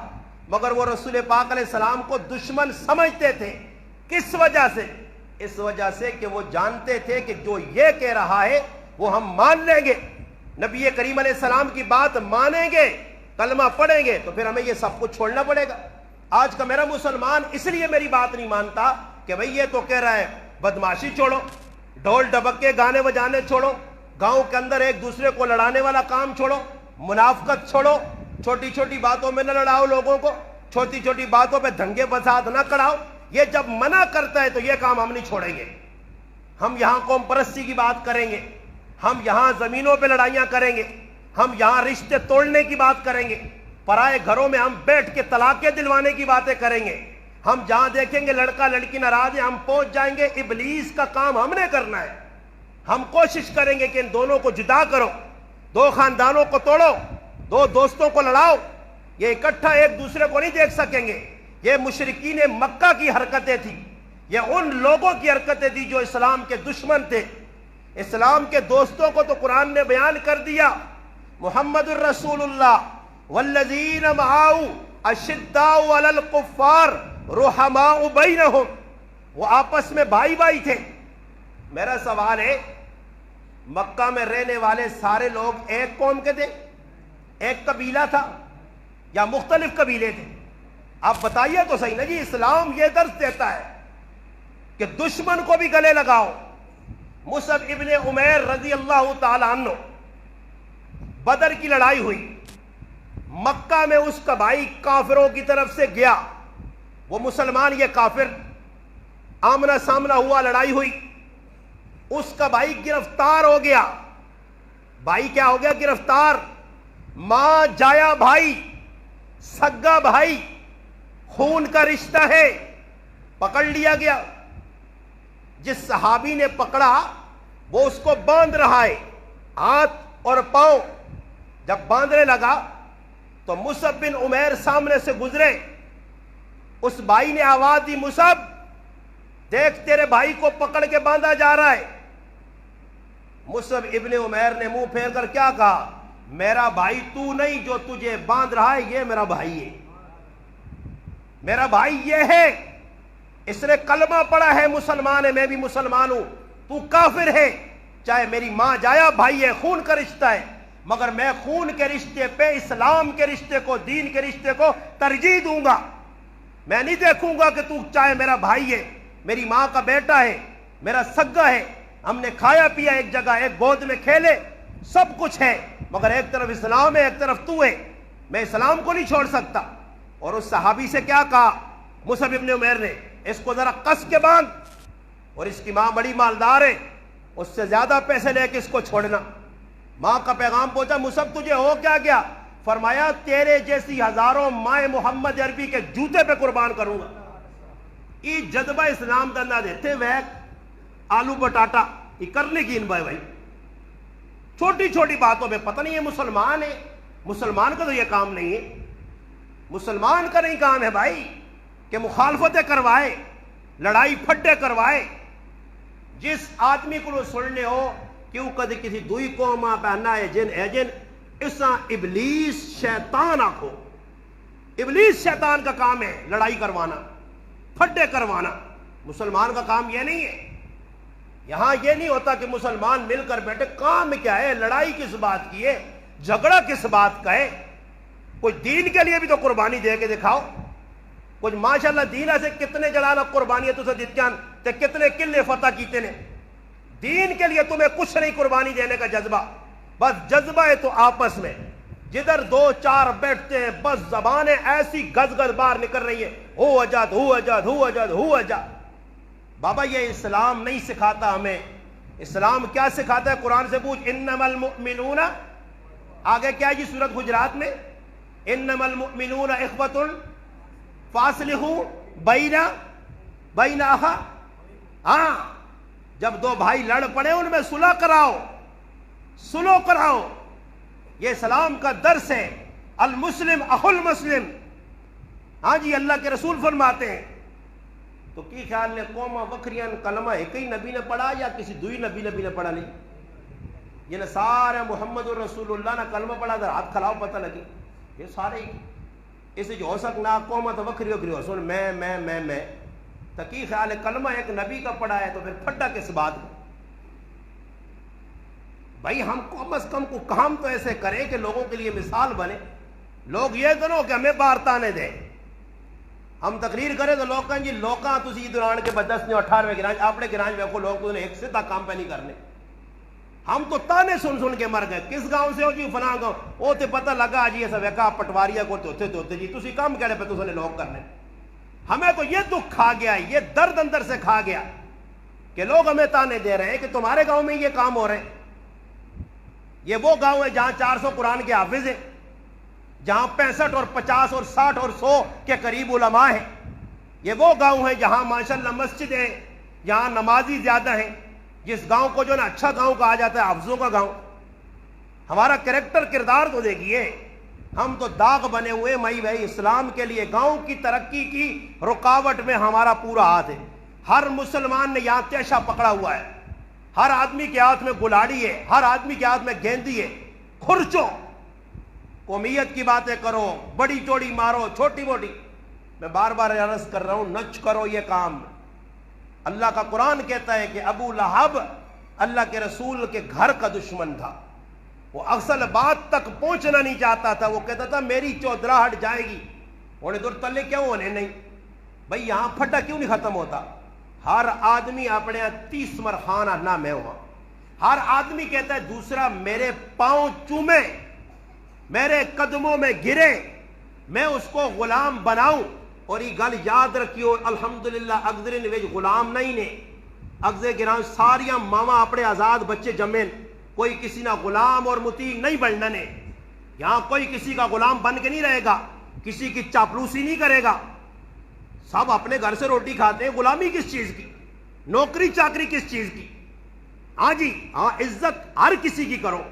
مگر وہ رسول پاک علیہ السلام کو دشمن سمجھتے تھے. کس وجہ سے؟ اس وجہ سے کہ وہ جانتے تھے کہ جو یہ کہہ رہا ہے وہ ہم مان لیں گے، نبی کریم علیہ السلام کی بات مانیں گے، کلمہ پڑھیں گے، تو پھر ہمیں یہ سب کچھ چھوڑنا پڑے گا. آج کا میرا مسلمان اس لیے میری بات نہیں مانتا کہ بھئی یہ تو کہہ رہا ہے بدماشی چھوڑو، ڈھول ڈبکے گانے بجانے چھوڑو، گاؤں کے اندر ایک دوسرے کو لڑانے والا کام چھوڑو، منافقت چھوڑو، چھوٹی چھوٹی باتوں میں نہ لڑاؤ لوگوں کو، چھوٹی چھوٹی باتوں پہ دھنگے فساد نہ کراؤ. یہ جب منع کرتا ہے تو یہ کام ہم نہیں چھوڑیں گے. ہم یہاں قوم پرستی کی بات کریں گے، ہم یہاں زمینوں پہ لڑائیاں کریں گے، ہم یہاں رشتے توڑنے کی بات کریں گے، پرائے گھروں میں ہم بیٹھ کے طلاقیں دلوانے کی باتیں کریں گے. ہم جہاں دیکھیں گے لڑکا لڑکی ناراض ہے ہم پہنچ جائیں گے. ابلیس کا کام ہم نے کرنا ہے. ہم کوشش کریں گے کہ ان دونوں کو جدا کرو، دو خاندانوں کو توڑو، دو دوستوں کو لڑاؤ. یہ اکٹھا ایک دوسرے کو نہیں دیکھ سکیں گے. یہ مشرکین مکہ کی حرکتیں تھیں، یہ ان لوگوں کی حرکتیں تھیں جو اسلام کے دشمن تھے. اسلام کے دوستوں کو تو قرآن نے بیان کر دیا، محمد الرسول اللہ والذین معہ اشداء علی الکفار رحماء بینہم. وہ آپس میں بھائی بھائی تھے. میرا سوال ہے، مکہ میں رہنے والے سارے لوگ ایک قوم کے تھے، ایک قبیلہ تھا، یا مختلف قبیلے تھے؟ آپ بتائیے تو صحیح نا جی. اسلام یہ درس دیتا ہے کہ دشمن کو بھی گلے لگاؤ. مصعب ابن عمیر رضی اللہ تعالی عنہ، بدر کی لڑائی ہوئی، مکہ میں اس کا بھائی کافروں کی طرف سے گیا، وہ مسلمان یہ کافر، آمنا سامنا ہوا، لڑائی ہوئی، اس کا بھائی گرفتار ہو گیا. بھائی کیا ہو گیا؟ گرفتار. ماں جایا بھائی، سگا بھائی، خون کا رشتہ ہے، پکڑ لیا گیا. جس صحابی نے پکڑا وہ اس کو باندھ رہا ہے ہاتھ اور پاؤں. جب باندھنے لگا تو مصعب بن عمیر سامنے سے گزرے. اس بھائی نے آواز دی، مصعب دیکھ تیرے بھائی کو پکڑ کے باندھا جا رہا ہے. مصعب ابن عمیر نے منہ پھیر کر کیا کہا؟ میرا بھائی تو نہیں، جو تجھے باندھ رہا ہے یہ میرا بھائی ہے، میرا بھائی یہ ہے، اس نے کلمہ پڑھا ہے، مسلمان ہے، میں بھی مسلمان ہوں، تو کافر ہے. چاہے میری ماں جایا بھائی ہے، خون کا رشتہ ہے، مگر میں خون کے رشتے پہ اسلام کے رشتے کو، دین کے رشتے کو ترجیح دوں گا. میں نہیں دیکھوں گا کہ تو چاہے میرا بھائی ہے، میری ماں کا بیٹا ہے، میرا سگا ہے، ہم نے کھایا پیا ایک جگہ، ایک گود میں کھیلے، سب کچھ ہے، مگر ایک طرف اسلام ہے، ایک طرف تو ہے، میں اسلام کو نہیں چھوڑ سکتا. اور اس صحابی سے کیا کہا مصعب ابن عمیر نے؟ اس کو ذرا کس کے باندھ، اور اس کی ماں بڑی مالدار ہے، اس سے زیادہ پیسے لے کے اس کو چھوڑنا. ماں کا پیغام پہنچا، مصعب تجھے ہو کیا گیا؟ فرمایا تیرے جیسی ہزاروں مائیں محمد عربی کے جوتے پہ قربان کروں گا. یہ جذبہ اسلام دا نہ دیتے ویک آلو بٹاٹا یہ کرنے کی ان بھائی چھوٹی چھوٹی باتوں پہ پتہ نہیں ہے مسلمان ہے. مسلمان کا تو یہ کام نہیں ہے، مسلمان کا نہیں کام ہے بھائی کہ مخالفتیں کروائے، لڑائی پھڈے کروائے. جس آدمی کو سننے ہو کیوں کدی کسی دوئی قوم پہنا ہے جن اسا ابلیس شیطان آکھو. ابلیس شیطان کا کام ہے لڑائی کروانا، پھڈے کروانا. مسلمان کا کام یہ نہیں ہے. یہاں یہ نہیں ہوتا کہ مسلمان مل کر بیٹھے، کام کیا ہے؟ لڑائی کس بات کی ہے؟ جھگڑا کس بات کا ہے؟ کوئی دین کے لیے بھی تو قربانی دے کے دکھاؤ. کچھ ماشاءاللہ دین سے کتنے جلانا قربانی تو تے کتنے قلعے فتح کیتے نے. دین کے لیے تمہیں کچھ نہیں قربانی دینے کا جذبہ، بس جذبہ ہے تو آپس میں جدھر دو چار بیٹھتے ہیں بس زبانیں ایسی گز گز باہر نکل رہی ہیں، ہو اجاد ہو اجاد ہو اجاد ہو اجاد. بابا یہ اسلام نہیں سکھاتا ہمیں اسلام کیا سکھاتا ہے؟ قرآن سے پوچھ، انما المؤمنون، آگے کیا جی سورۃ حجرات میں؟ انما المؤمنون اخوۃ فاصلحوا بین ہاں، جب دو بھائی لڑ پڑے ان میں صلح کراؤ. یہ اسلام کا درس ہے. المسلم اخو المسلم. ہاں جی، اللہ کے رسول فرماتے ہیں. تو کی خیال نے قوما وکریاں کلمہ ایک ہی نبی نے پڑھا یا کسی دوئی نبی نے پڑھا؟ نہیں، یہ نہ سارے محمد الرسول اللہ نے کلمہ پڑھا تھا، ہاتھ کھلاؤ پتہ لگی. یہ سارے ہی اسے جو ہو سکنا قوما تو وکری ہو سن میں تو کی خیال ہے کلمہ ایک نبی کا پڑھا ہے تو پھر پھٹا کس بات میں؟ بھائی ہم کم از کم کو کام تو ایسے کریں کہ لوگوں کے لیے مثال بنے. لوگ یہ تو نہ کہ ہمیں باہر تانے دیں. ہم تقریر کریں تو لوگ کہیں جی لوکاں تسی دوران کے 10 نے 18ویں گرانج اپنے گرانج میں کو لوگ تو ایک سیدھا کام پہ نہیں کرنے. ہم تو تانے سن کے مر گئے. کس گاؤں سے ہو جی؟ فلاں گاؤں. وہ تے پتہ لگا جی ایسا ویکا پٹواریا کو ہوتے جی تسی کام کہڑے پہ تسے لوگ کرنے. ہمیں تو یہ دکھ کھا گیا، یہ درد اندر سے کھا گیا کہ لوگ ہمیں تانے دے رہے ہیں کہ تمہارے گاؤں میں یہ کام ہو رہے ہیں. یہ وہ گاؤں ہے جہاں 400 قرآن کے حافظ ہیں، جہاں 65 اور 50 اور 60 اور 100 کے قریب علماء ہیں. یہ وہ گاؤں ہے جہاں ماشاءاللہ مسجدیں ہیں، جہاں نمازی زیادہ ہیں. جس گاؤں کو جو نا اچھا گاؤں کہا جاتا ہے، حافظوں کا گاؤں. ہمارا کریکٹر کردار تو دیکھیے، ہم تو داغ بنے ہوئے. بھائی اسلام کے لیے گاؤں کی ترقی کی رکاوٹ میں ہمارا پورا ہاتھ ہے. ہر مسلمان نے یہاں تیشہ پکڑا ہوا ہے. ہر آدمی کے ہاتھ میں گلاڑی ہے، ہر آدمی کے ہاتھ میں گیندی ہے. خرچو قومیت کی باتیں کرو، بڑی چوڑی مارو، چھوٹی موٹی. میں بار بار عرض کر رہا ہوں، نچ کرو یہ کام. اللہ کا قرآن کہتا ہے کہ ابو لہب اللہ کے رسول کے گھر کا دشمن تھا. وہ اصل بات تک پہنچنا نہیں چاہتا تھا. وہ کہتا تھا میری چودراہٹ جائے گی. انہیں دور تلے کیوں ہونے نہیں؟ بھائی یہاں پھٹا کیوں نہیں ختم ہوتا؟ ہر آدمی اپنے 30 مرخانہ نہ میں ہوا. ہر آدمی کہتا ہے دوسرا میرے پاؤں چومے، میرے قدموں میں گرے، میں اس کو غلام بناؤں. اور یہ گل یاد رکھیو، الحمدللہ اگزرین ویج غلام نہیں نے. اگزے گران ساریاں ماما اپنے آزاد بچے جمیں. کوئی کسی نہ غلام اور مطیع نہیں بننا نے. یہاں کوئی کسی کا غلام بن کے نہیں رہے گا، کسی کی چاپلوسی نہیں کرے گا. سب اپنے گھر سے روٹی کھاتے ہیں. غلامی کس چیز کی؟ نوکری چاکری کس چیز کی؟ ہاں جی ہاں، عزت ہر کسی کی کرو.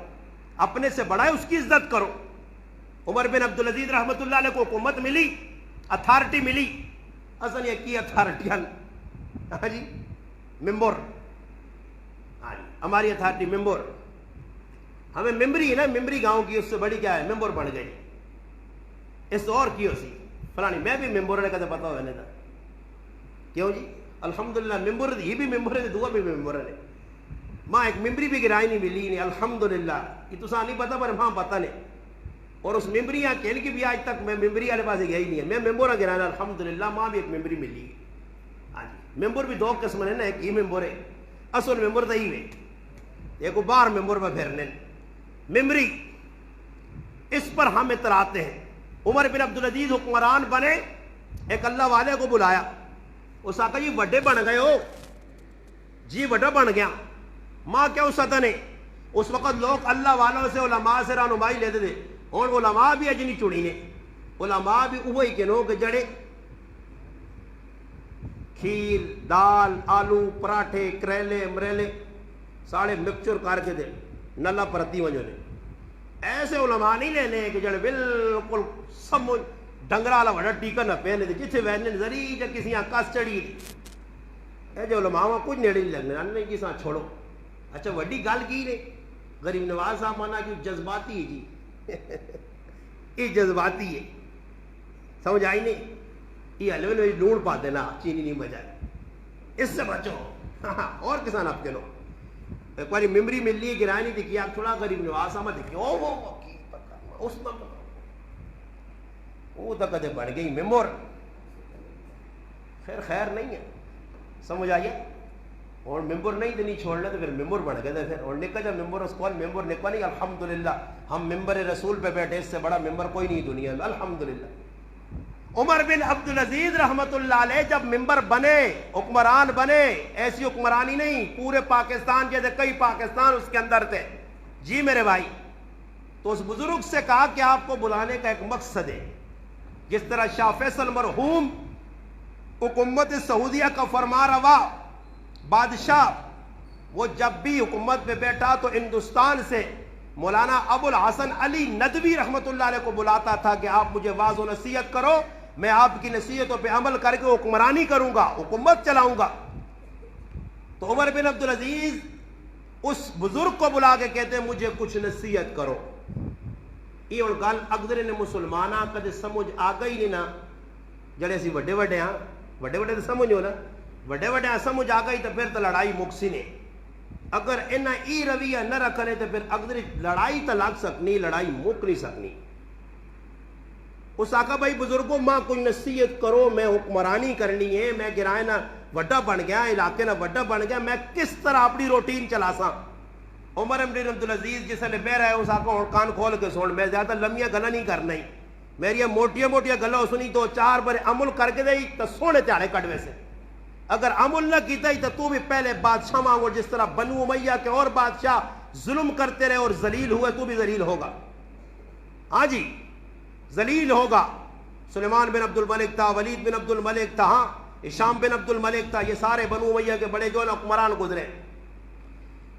اپنے سے بڑا ہے اس کی عزت کرو. عمر بن عبدالعزیز رحمۃ اللہ علیہ کو حکومت ملی، اتھارٹی ملی. اصل یہ کی اتھارٹی؟ ہاں جی ممبر. ہاں جی ہماری اتھارٹی ممبر. ہمیں ممبری ہے نا، ممبری گاؤں کی، اس سے بڑی کیا ہے؟ ممبر بن گئی. اس اور کی اسی فلانی میں بھی ممبر نے کہتے پتا ہو تھا. کیوں جی؟ الحمدللہ ممبر یہ بھی ممبر ہے، دعا بھی ممبر ہے. ماں ایک ممبری بھی گرائی نہیں ملی نہیں. الحمدللہ یہ تو نہیں پتا پر ماں پتا نہیں. اور اس ممبری یہاں کھیل کی بھی آج تک میں ممبری والے پاس گیا ہی نہیں ہے. میں ممبر گرانا الحمدللہ. ماں بھی ایک ممبری ملی. ہاں جی ممبر بھی 2 قسم ہے نا. ایک ہی ممبر ہے، اصل ممبر تو ہی ہے. ایک باہر ممبر میں پھرنے ممبری. اس پر ہم اتراتے ہیں. عمر بن عبدالعزیز حکمران بنے. ایک اللہ والے کو بلایا. اس آقا جی وڈے بن گئے ہو جی؟ وڈا بن گیا. ماں کیا اس نے اس وقت لوگ اللہ والوں سے علماء سے رہنمائی لیتے تھے. اور علماء بھی اجنی چڑی نے. علماء بھی وہی کے لوگ جڑے کھیر دال آلو پراٹھے کریلے مریلے سارے مکسچر کر کے دے نلا پرتی وجہ نے. ایسے علماء نہیں لینے کہ جڑے بالکل سب ڈنگرا والا بڑا ٹیکا نہ پہنے تھے جتنے ویسے ذری جا کسی کس چڑی اے جو علماء کچھ نیڑے نہیں لگنے نہیں کسی چھوڑو. اچھا وڈی گل کی نے غریب نواز صاحب مانا کہ جذباتی ہے جی. یہ جذباتی ہے، سمجھ آئی نہیں؟ یہ حلوے میں لوڑ پا دینا، چینی نہیں بجائے. اس سے بچو. اور کسان آپ کے لوگ ایک باری ممبری مل لی گرائے نہیں دیکھی. آپ تھوڑا غریب نواز صاحب دیکھیے اس وہ تو کدے بڑھ گئی ممبر. خیر نہیں ہے، سمجھ آئیے. اور ممبر نہیں تو نہیں چھوڑنا تو پھر ممبر بڑھ گئے تھے. پھر اور نکل جب ممبر اس کو ممبر نکلا نہیں. الحمدللہ ہم ممبر رسول پہ بیٹھے، اس سے بڑا ممبر کوئی نہیں دنیا میں. الحمدللہ عمر بن عبدالعزیز رحمت اللہ علیہ جب ممبر بنے، حکمران بنے، ایسی حکمرانی نہیں، پورے پاکستان جیسے کئی پاکستان اس کے اندر تھے، جی میرے بھائی، تو اس بزرگ سے کہا کہ آپ کو بلانے کا ایک مقصد ہے. جس طرح شاہ فیصل مرحوم حکومت سعودیہ کا فرما روا بادشاہ، وہ جب بھی حکومت پہ بیٹھا تو ہندوستان سے مولانا ابو الحسن علی ندوی رحمت اللہ علیہ کو بلاتا تھا کہ آپ مجھے واعظ و نصیحت کرو، میں آپ کی نصیحتوں پہ عمل کر کے حکمرانی کروں گا، حکومت چلاؤں گا. تو عمر بن عبدالعزیز اس بزرگ کو بلا کے کہتے ہیں مجھے کچھ نصیحت کرو. یہ اور گل اگر نے مسلمانہ کدے سمجھ آ گئی نہیں نا، جڑے اسی وڈے وڈے ہاں، وڈے وڈے تو سمجھ ہو نا، وڈے وڈے ہاں سمجھ آ گئی تو پھر تو لڑائی مکسی نے. اگر انہیں ای رویہ نہ رکھنے تو پھر اگر لڑائی تو لگ سکنی، لڑائی مک نہیں سکنی. اس آقا بھائی بزرگوں ماں کوئی نصیحت کرو، میں حکمرانی کرنی ہے، میں گرائے نہ وڈا بن گیا، علاقے نہ وڈا بن گیا، میں کس طرح اپنی روٹین چلا سا. عمر بن عبدالعزیز جس نے بہ رہا ہے اس آقا اور کان کھول کے سن، میں زیادہ لمبیاں گلا نہیں کرنا ہی، میری موٹیاں موٹیاں گلا سنی تو چار بار عمل کر کے دے تو سونے چاڑے کٹوے سے. اگر عمل نہ کیتا ہی تو بھی پہلے بادشاہ مانگو، جس طرح بنو امیہ کے اور بادشاہ ظلم کرتے رہے اور ذلیل ہوئے، تو بھی ذلیل ہوگا. ہاں جی ذلیل ہوگا. سلیمان بن عبد الملک تھا، ولید بن عبد الملک تھا، ہاں ہشام بن عبد الملک تھا، یہ سارے بنو امیہ کے بڑے جو حکمران گزرے.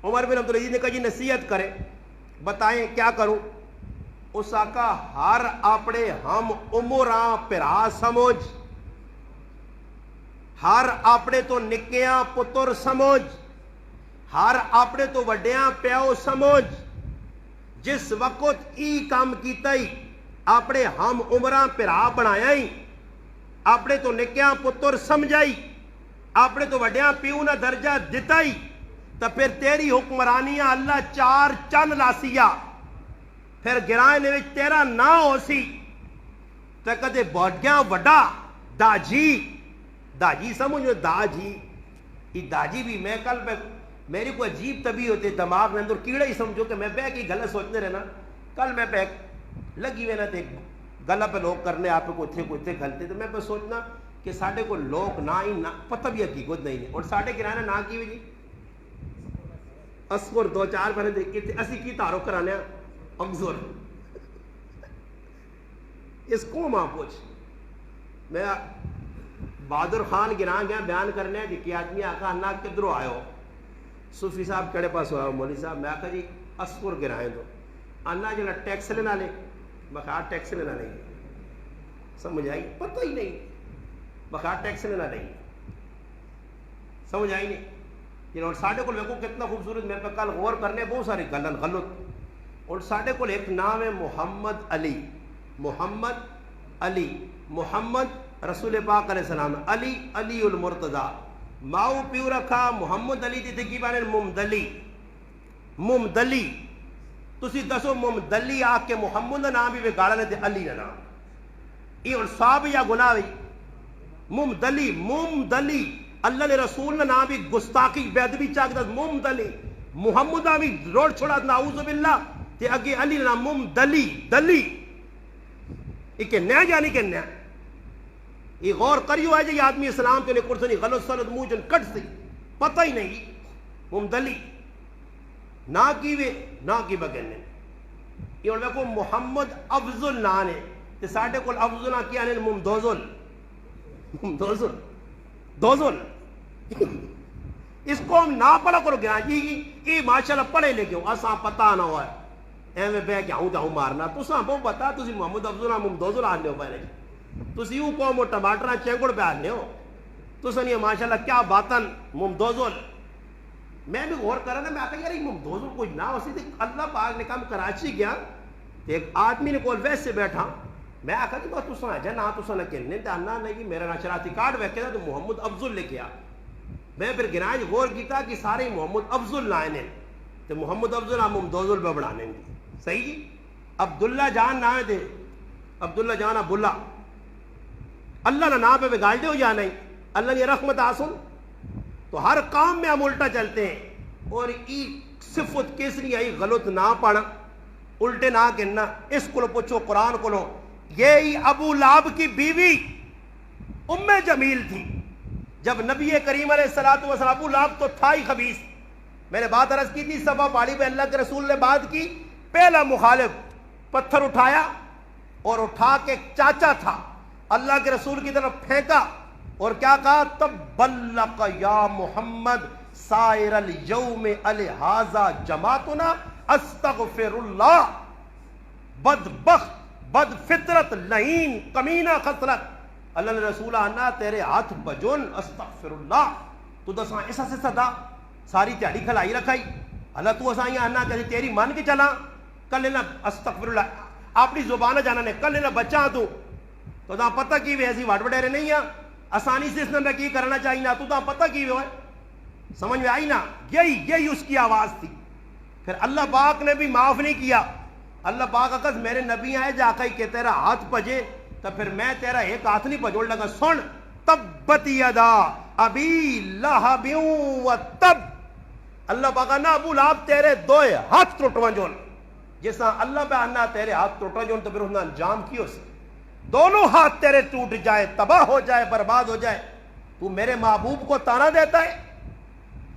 عمر بن عبدالعزیز نے کہا جی نصیحت کرے، بتائیں کیا کروں. اس آقا ہر اپنے ہم عمراں پرا سمجھ، ہر اپنے تو نکیاں پتر سمجھ، ہر اپنے تو وڈیاں پیو سمجھ. جس وقت ای کام کیتا ہی اپنے ہم عمراں پرا بنایا ہی، اپنے تو نکیاں پتر سمجھائی، اپنے تو وڈیاں پیو نہ درجہ دیتا ہی، تو پھر تیری حکمرانیاں اللہ چار چن لاسیا، پھر گرائے نے تیرا نہ ہو سی تو کدے بڑھیاں وڈا داجی سمجھو، داجی بھی میں کل پہ میری کوئی عجیب طبیعت ہوتی ہے، دماغ میں اندر کیڑا ہی سمجھو کہ میں بہ کی غلط سوچنے رہنا. کل میں پہ لگی ہوئے نا تھے گلا پہ لوگ کرنے آپ کو تھے گلتے، تو میں پہ سوچنا کہ ساڑھے کو لوگ نہ ہی نہ پتہ بھی حقیقت نہیں ہے. اور ساڑھے گرانا نہ کی ہوئی جی اصغر دو چار بنے دیکھتے تھے، اسی کی تعارف کرانے اصغر اس کو ماں پوچھ. میں بہادر خان گراں گیا بیان کرنے ہیں کہ آدمی آقا اللہ کدھروں آئے ہو، صوفی صاحب کڑے پاس ہوا مولوی صاحب، میں آقا جی اصغر گرائیں دو. اللہ جنا ٹیکس لینا لے، بخار ٹیکس لینا نہیں، سمجھ آئی؟ پتہ ہی نہیں، بخار ٹیکس لینا نہیں، سمجھ آئی نہیں. اور ساڑھے کو دیکھو کتنا خوبصورت، میں پہ کل غور کرنے بہت ساری غلط. اور ساڑھے کو ایک نام ہے محمد علی، محمد رسول پاک علیہ السلام، علی المرتضی، ماؤ پیو رکھا محمد علی دی کی بانے ممدلی. تسی دسو ممدلی آ کے محمد کا نام بھی گاڑا لیتے علی کا نام، یہ اور صاحب یا گناہ بھی. ممدلی اللہ نے رسول نے نام بھی گستاخی بیدبی چاک دس ممدلی، محمد بھی روڑ چھوڑا نعوذ باللہ تے اگے علی نام ممدلی. یہ کہنا جانی کہنا یہ غور کریو ہے جی آدمی اسلام کے لیے کرسنی غلط سرد منہ جن کٹ سی پتہ ہی نہیں. ممدلی نہ کی بگنے یہ اور دیکھو محمد افضل نام ہے تے ساڈے کول افضل نہ کیا نے ممدوزل اس کو ہم نہ پڑھا کرو گیا جی یہ ماشاءاللہ پڑھے لکھے ہو اساں پتہ نہ ہوا ایویں بہ کے ہوں مارنا تساں بہت پتا تسی محمد افضل ممدوزل آنے ہو پہلے تسی یوں قوم ٹماٹر چینگڑ پہ آنے ہو تساں یہ ماشاءاللہ کیا باتن ممدوزل. میں بھی غور کر رہا تھا، میں آتا یار یہ ممدوزل کوئی نہ ہو سی تھی. اللہ پاک نے کہا کراچی گیا ایک آدمی نے کول ویسے بیٹھا، میں آکھا جی بہت تساں ہے نہ تساں نہ کہنے تے آنا نہیں میرا نشراتی کارڈ ویکھے تھا تو محمد افضل لکھے آ. میں پھر گراج غور کیتا کہ سارے محمد افضل لائے نے تو محمد افضل ممدوزل پہ بڑھانے گے. صحیح جی. عبداللہ جان نام دے، عبداللہ جان ابواللہ، اللہ نہ نام پہ بگاڑ دے ہو یا نہیں، اللہ نے رحمت آسن. تو ہر کام میں ہم الٹا چلتے ہیں اور ای صفت کس نہیں آئی غلط نہ پڑھنا الٹے نہ کہنا. اس کو پوچھو قرآن کو یہی ابو لہب کی بیوی ام جمیل تھی. جب نبی کریم علیہ الصلوۃ والسلام، ابو لہب تو تھا ہی خبیث. میں نے بات عرض کی تھی، صفا پہاڑی پہ اللہ کے رسول نے بات کی، پہلا مخالف پتھر اٹھایا اور اٹھا کے چاچا تھا اللہ کے رسول کی طرف پھینکا اور کیا کہا؟ تبلق یا محمد سائر الیوم الہذا جماعتنا استغفر اللہ. بدبخت، بد فطرت، لعین، کمینہ خسرت. اللہ نے رسول آنا تیرے ہاتھ بجن استغفر اللہ. تو دساں ایسا سے صدا ساری تیاری کھلائی رکھائی. اللہ تو اساں آنا کہ تیری مان کے چلا کل لینا استغفر اللہ اپنی زبان جانا نے کل لینا بچہ تو تاں پتہ کی وے ایسی واٹ وڈیرے نہیں ہیں آسانی سے اس نے میں کی کرنا چاہیے نا تو تاں پتہ کی ہوئے سمجھ میں آئی نا. یہی اس کی آواز تھی. پھر اللہ پاک نے بھی معاف نہیں کیا. اللہ پاک اکس میرے نبی آئے جا کہی کہ تیرا ہاتھ پجے تو پھر میں تیرا ایک ہاتھ نہیں پجوڑ لگا. سن تبت یدا ابی لہب و تب. اللہ پاک نا ابو لہب تیرے دوئے ہاتھ ٹوٹواں جون جیسا اللہ پہ آنا تیرے ہاتھ ٹوٹواں جون تو پھر انہاں انجام کی ہو سکے دونوں ہاتھ تیرے ٹوٹ جائے تباہ ہو جائے برباد ہو جائے. تو میرے محبوب کو تانا دیتا ہے.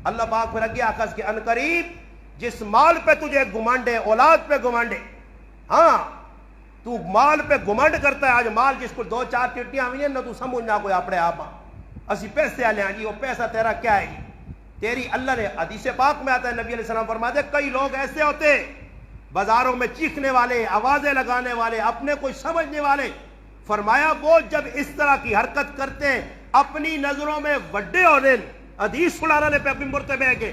اللہ پاک پھر اگے آکس کے ان قریب جس مال پہ تجھے گمانڈ ہے اولاد پہ گمانڈ ہے. ہاں تو مال پہ گمانڈ کرتا ہے. آج مال جس کو 2-4 چٹیاں ہوئی ہیں نہ تو سمجھنا کوئی اپنے آپ اسی پیسے والے ہیں جی وہ پیسہ تیرا کیا ہے جی تیری. اللہ نے حدیث پاک میں آتا ہے نبی علیہ السلام فرماتے ہیں کئی لوگ ایسے ہوتے بازاروں میں چیخنے والے آوازیں لگانے والے اپنے کو سمجھنے والے. فرمایا وہ جب اس طرح کی حرکت کرتے ہیں اپنی نظروں میں وڈے ہونے حدیث سنانا نے پہ اپنی مرتے بہ کے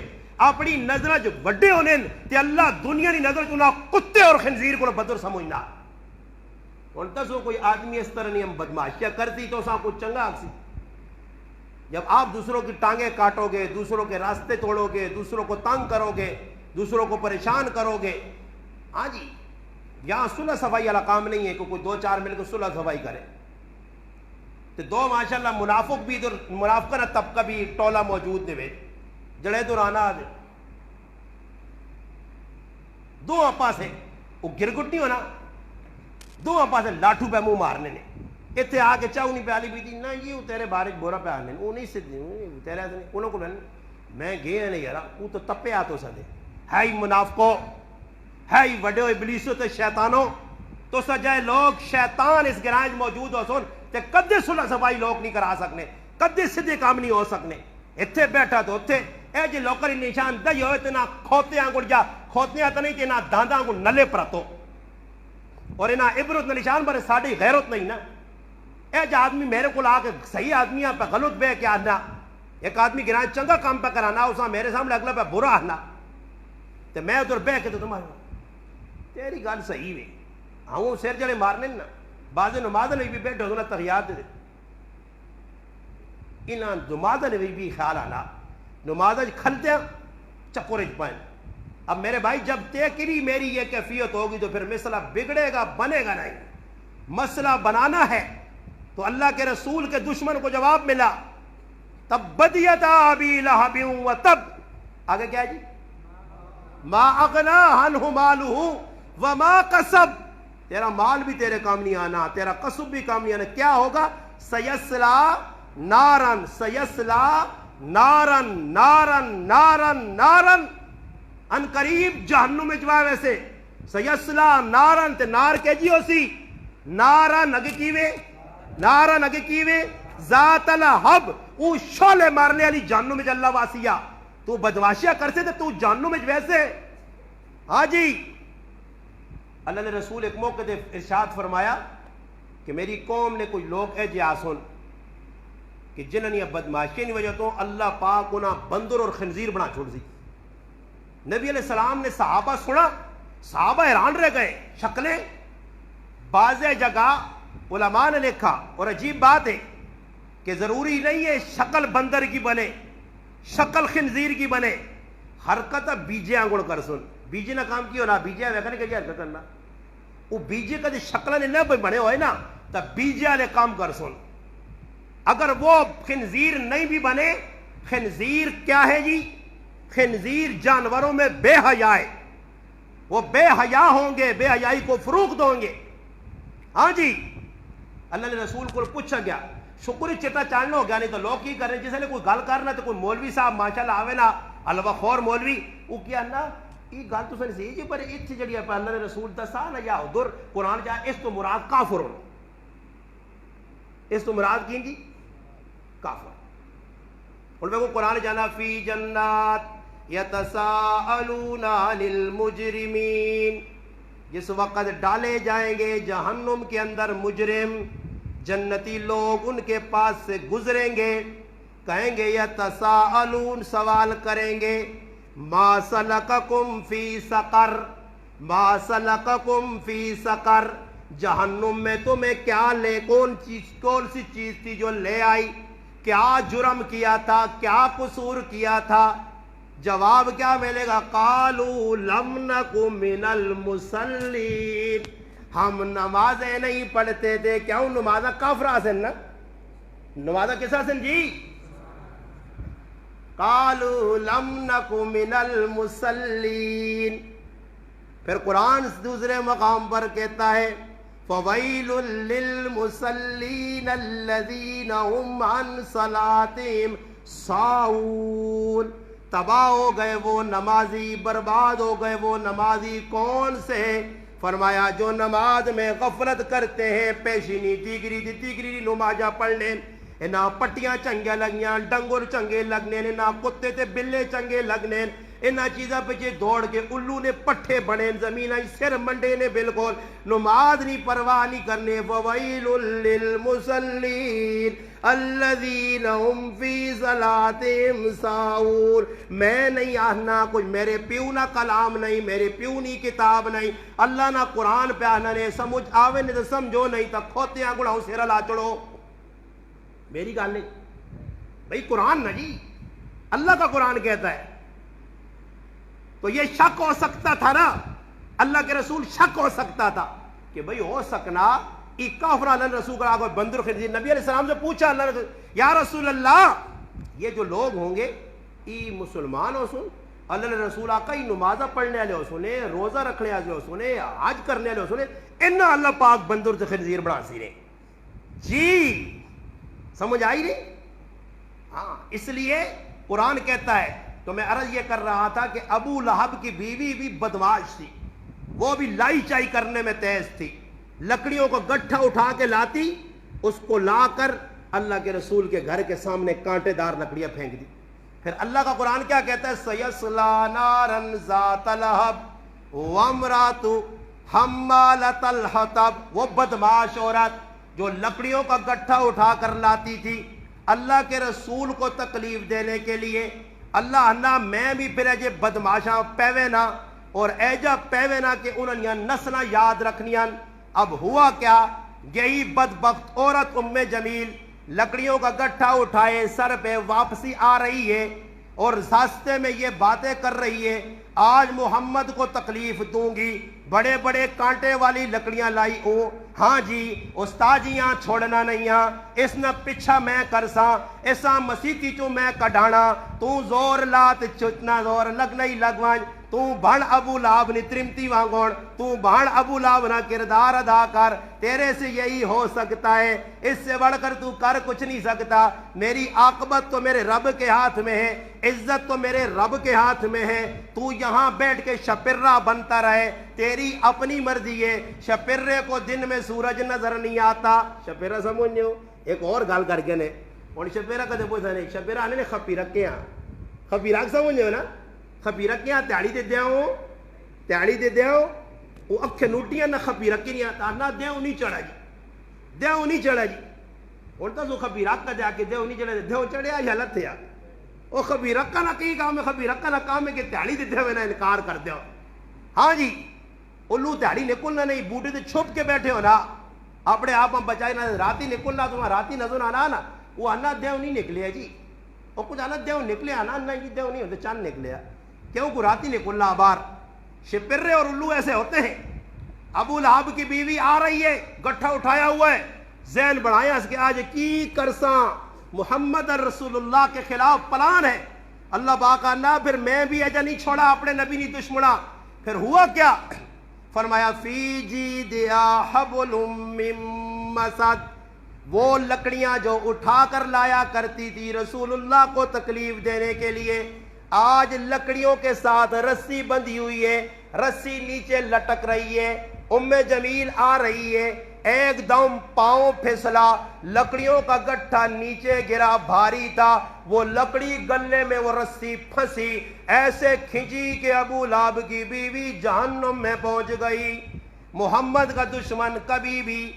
اپنی نظر جو وڈے ہونے تے اللہ دنیا کی نظر چنا کتے اور خنزیر کو بدر سمجھنا. اور دسو کوئی آدمی اس طرح نہیں ہم بدماشیاں کرتی تو سا کچھ چنگا آکسی. جب آپ دوسروں کی ٹانگیں کاٹو گے دوسروں کے راستے توڑو گے دوسروں کو تنگ کرو گے دوسروں کو پریشان کرو گے. ہاں جی یہاں صلح صفائی والا کام نہیں ہے کہ کوئی 2-4 مل کے صلح صفائی کرے. تو دو ماشاءاللہ منافق بھی ادھر منافقہ طبقہ بھی ٹولا موجود نے جڑے دورانا دو اپا سے وہ گرگٹ نہیں ہونا دو اپا سے لاٹھو پہ منہ مارنے نے اتنے آ کے چاہوں نہیں پیالی بھی تھی نہ یہ تیرے بارے بورا پہ آنے وہ نہیں سدھی تیرے انہوں کو میں گئے نہیں یار وہ تو تپے آ تو سدے ہے ہی منافقو ہے ہی وڈے ابلیسو تے شیطانوں تو سجائے لوگ شیطان اس گرانج موجود ہو سن تے کدے صلح صفائی لوگ نہیں کرا سکنے کدے سیدھے کام نہیں ہو سکنے. اتنے بیٹھا تو اتنے اے جی لوکر نشان دہی ہوئے تو نہ کھوتے آنگڑ جا کھوتیاں تو نہیں تے نہ دانداں کو نلے پرتو اور نہ عبرت نشان پر ساڑی غیرت نہیں نا. اے جی آدمی میرے کو آ کے صحیح آدمیاں پہ غلط بے کے آنا ایک آدمی گران چنگا کام پہ کرانا اسا میرے سامنے اگلا پہ برا آنا تے میں ادھر بے کے تو تمہارے تیری گل صحیح ہے ہاں وہ سر جڑے مارنے نا بعض نماز نے بھی بیٹھے ہونا تحیات دے انہاں نماز نے بھی خیال آنا نماز کھلتے ہیں چکورج پائیں. اب میرے بھائی جب طے کری میری یہ کیفیت ہوگی تو پھر مسئلہ بگڑے گا بنے گا نہیں. مسئلہ بنانا ہے تو اللہ کے رسول کے دشمن کو جواب ملا تبت یدا ابی لہب و تب. آگے کیا ہے جی ما اغنا عنہ مالہ وما کسب. تیرا مال بھی تیرے کام نہیں آنا تیرا کسب بھی کام نہیں آنا. کیا ہوگا سیسلا نارن سیسلا نارن نارن نارن نارن ان قریب جہنم میں جوائے ویسے سیسلا نارن تے نار کے جی ہو سی نارن اگے کیوے نارن اگے کیوے ذات لہب او شولے مارنے والی جہنم میں اللہ واسیہ تو بدواشیاں کرتے تھے تو جہنم میں ویسے. ہاں جی اللہ نے رسول ایک موقع دے ارشاد فرمایا کہ میری قوم نے کوئی لوگ اے جی آسن کہ جنہوں نے بدماشی نہیں وجہ تو اللہ پاک انہیں بندر اور خنزیر بنا چھوڑ دی. نبی علیہ السلام نے صحابہ سنا صحابہ حیران رہ گئے شکلیں بعض جگہ علماء نے لکھا اور عجیب بات ہے کہ ضروری نہیں ہے شکل بندر کی بنے شکل خنزیر کی بنے حرکت بیجے آنگڑ کر سن بیجے نہ کام کی ہونا بیجے ویکھنے کے حرکت کرنا وہ بیجے کا جو شکل نے نہ بنے ہوئے نا تو بیجے والے کام کر سن. اگر وہ خنزیر نہیں بھی بنے خنزیر کیا ہے جی خنزیر جانوروں میں بے حیا ہے وہ بے حیا ہوں گے بے حیائی کو فروغ دیں گے. ہاں جی اللہ نے رسول کو پوچھا گیا شکر چٹا چاننا ہو گیا نہیں تو لوگ کی کر رہے جس نے کوئی گل کرنا تو کوئی مولوی صاحب ماشاءاللہ آوے نا حلوہ خور مولوی وہ کیا نا یہ گل تو سن سی جی پر اتنی جڑی ہے اللہ نے رسول دسا نا یا ادھر قرآن جا اس تو مراد کافر ہونا اس تو مراد کی جی کافر اور میں کو قرآن جانا فی جنات یتساءلون عن المجرمین جس وقت ڈالے جائیں گے جہنم کے اندر مجرم جنتی لوگ ان کے پاس سے گزریں گے کہیں گے یتساءلون سوال کریں گے ما سلککم فی سقر ما سلککم فی سقر جہنم میں تمہیں کیا لے کون سی چیز تھی جو لے آئی کیا جرم کیا تھا کیا قصور کیا تھا جواب کیا ملے گا قالوا لم نک من المصلین ہم نمازیں نہیں پڑھتے تھے کیوں نمازہ کافر آسن نا نمازہ کس آسن جی قالوا لم نک من المصلین پھر قرآن دوسرے مقام پر کہتا ہے فویل للمصلین الذین هم عن صلاتهم ساہون تباہ ہو گئے وہ نمازی برباد ہو گئے وہ نمازی کون سے فرمایا جو نماز میں غفلت کرتے ہیں پیشینی تیگری نمازہ پڑھنے انہاں پٹیاں چنگے لگیاں ڈنگر چنگے لگنے انہاں کتے تے بلے چنگے لگنے انہاں چیزاں پہ جے دوڑ کے الو نے پٹھے بنے زمین سر منڈے نے بالکل نماز نہیں پرواہ نہیں کرنے وویل للمصلین الذین هم فی صلاتهم ساہون میں نہیں آنا کوئی میرے پیو نہ کلام نہیں میرے پیو نہیں کتاب نہیں اللہ نہ قرآن پہ آنا نے سمجھ آوے نے تو سمجھو نہیں تا کھوتے ہیں گڑاؤں سیرہ لا چڑو میری گال نہیں بھئی قرآن نہ جی اللہ کا قرآن کہتا ہے تو یہ شک ہو سکتا تھا نا اللہ کے رسول شک ہو سکتا تھا کہ بھئی ہو سکنا ای کافر اللہ رسول کا آگے بندر خنزیر نبی علیہ السلام سے پوچھا اللہ نے یا رسول اللہ یہ جو لوگ ہوں گے ای مسلمان ہو سن اللہ نے رسول آقا ای نمازہ پڑھنے والے ہو سنے روزہ رکھنے والے ہو سنے حج کرنے والے ہو سنے انہا اللہ پاک بندر سے خنزیر بنا سی رہے جی سمجھ آئی نہیں ہاں اس لیے قرآن کہتا ہے تو میں عرض یہ کر رہا تھا کہ ابو لہب کی بیوی بھی بدماش تھی وہ بھی لائی چائی کرنے میں تیز تھی لکڑیوں کو گٹھا اٹھا کے لاتی اس کو لا کر اللہ کے رسول کے گھر کے سامنے کانٹے دار لکڑیاں پھینک دی پھر اللہ کا قرآن کیا کہتا ہے سَيَصْلَىٰ نَارًا ذَاتَ لَهَبٍ وَامْرَأَتُهُ حَمَّالَةَ الْحَطَبِ وہ بدماش عورت جو لکڑیوں کا گٹھا اٹھا کر لاتی تھی اللہ کے رسول کو تکلیف دینے کے لیے اللہ نہ میں بھی پھر ایجے بدماشاں پیوے نہ اور ایجا پیوے نہ کہ انہوں نے نسلہ یاد رکھنیاں اب ہوا کیا یہی بدبخت عورت ام جمیل لکڑیوں کا گٹھا اٹھائے سر پہ واپسی آ رہی ہے اور راستے میں یہ باتیں کر رہی ہے آج محمد کو تکلیف دوں گی بڑے بڑے کانٹے والی لکڑیاں لائی ہوں ہاں جی استاجیاں چھوڑنا نہیں ہاں اس نہ پچھا میں کرساں ایسا مسیحی چو میں کڈانا تو زور لات چتنا زور لگ نہیں لگوان تو بھڑ ابو لہب نے ترمتی وانگون تو بھڑ ابو لہب نہ کردار ادا کر تیرے سے یہی ہو سکتا ہے اس سے بڑھ کر تو کر کچھ نہیں سکتا میری عاقبت تو میرے رب کے ہاتھ میں ہے عزت تو میرے رب کے ہاتھ میں ہے تو یہاں بیٹھ کے شپرہ بنتا رہے تیری اپنی مرضی ہے شپرے کو دن میں سورج نظر نہیں آتا شپرہ سمجھنے ہو ایک اور گال کر کے نے اور شپرہ کا دے پوچھا نہیں شپرہ آنے نے خپی رکھے ہیں خپی رکھ سمجھنے ہو نا خپی رکھے ہیں تیاڑی دے دیا ہوں وہ اکھے نوٹیاں نہ خپی رکھے نہیں آتا نہ دیوں نہیں چڑھا جی اور تا سو خپی رکھ کا جا کے دیوں نہیں چڑھا دیوں چڑھے آج حالت تھے وہ خپی رکھا نہ کئی کام ہے خپی رکھا نہ کام ہے کہ تیاڑی دے ہوئے نہ انکار کر دیا ہاں جی الو تیاڑی نکلنا نہیں بوٹے تے چھپ کے بیٹھے ہو نا اپنے آپ ہم بچائے نہ راتی نکلنا تمہیں راتی نظر آنا نا وہ آنا دیوں نہیں نکلے جی وہ کچھ آنا دیوں نکلے آنا نہیں جی دیوں نہیں ہوتے چاند نکلے کیوں کو راتی نکلنا بار شپرے اور الو ایسے ہوتے ہیں ابو لہب کی بیوی آ رہی ہے گٹھا اٹھایا ہوا ہے ذہن بڑھایا اس کے آج کی کرساں محمد رسول اللہ کے خلاف پلان ہے اللہ باقا نہ پھر میں بھی ایجا نہیں چھوڑا اپنے نبی نہیں دشمنا پھر ہوا کیا فرمایا فی جیدہا حبل من مسد، وہ لکڑیاں جو اٹھا کر لایا کرتی تھی رسول اللہ کو تکلیف دینے کے لیے، آج لکڑیوں کے ساتھ رسی بندھی ہوئی ہے، رسی نیچے لٹک رہی ہے، ام جمیل آ رہی ہے، ایک دم پاؤں پھسلا، لکڑیوں کا گٹھا نیچے گرا، بھاری تھا، وہ لکڑی گلے میں وہ رسی پھنسی، ایسے کھینچی کہ ابو لہب کی بیوی جہنم میں پہنچ گئی۔ محمد کا دشمن کبھی بھی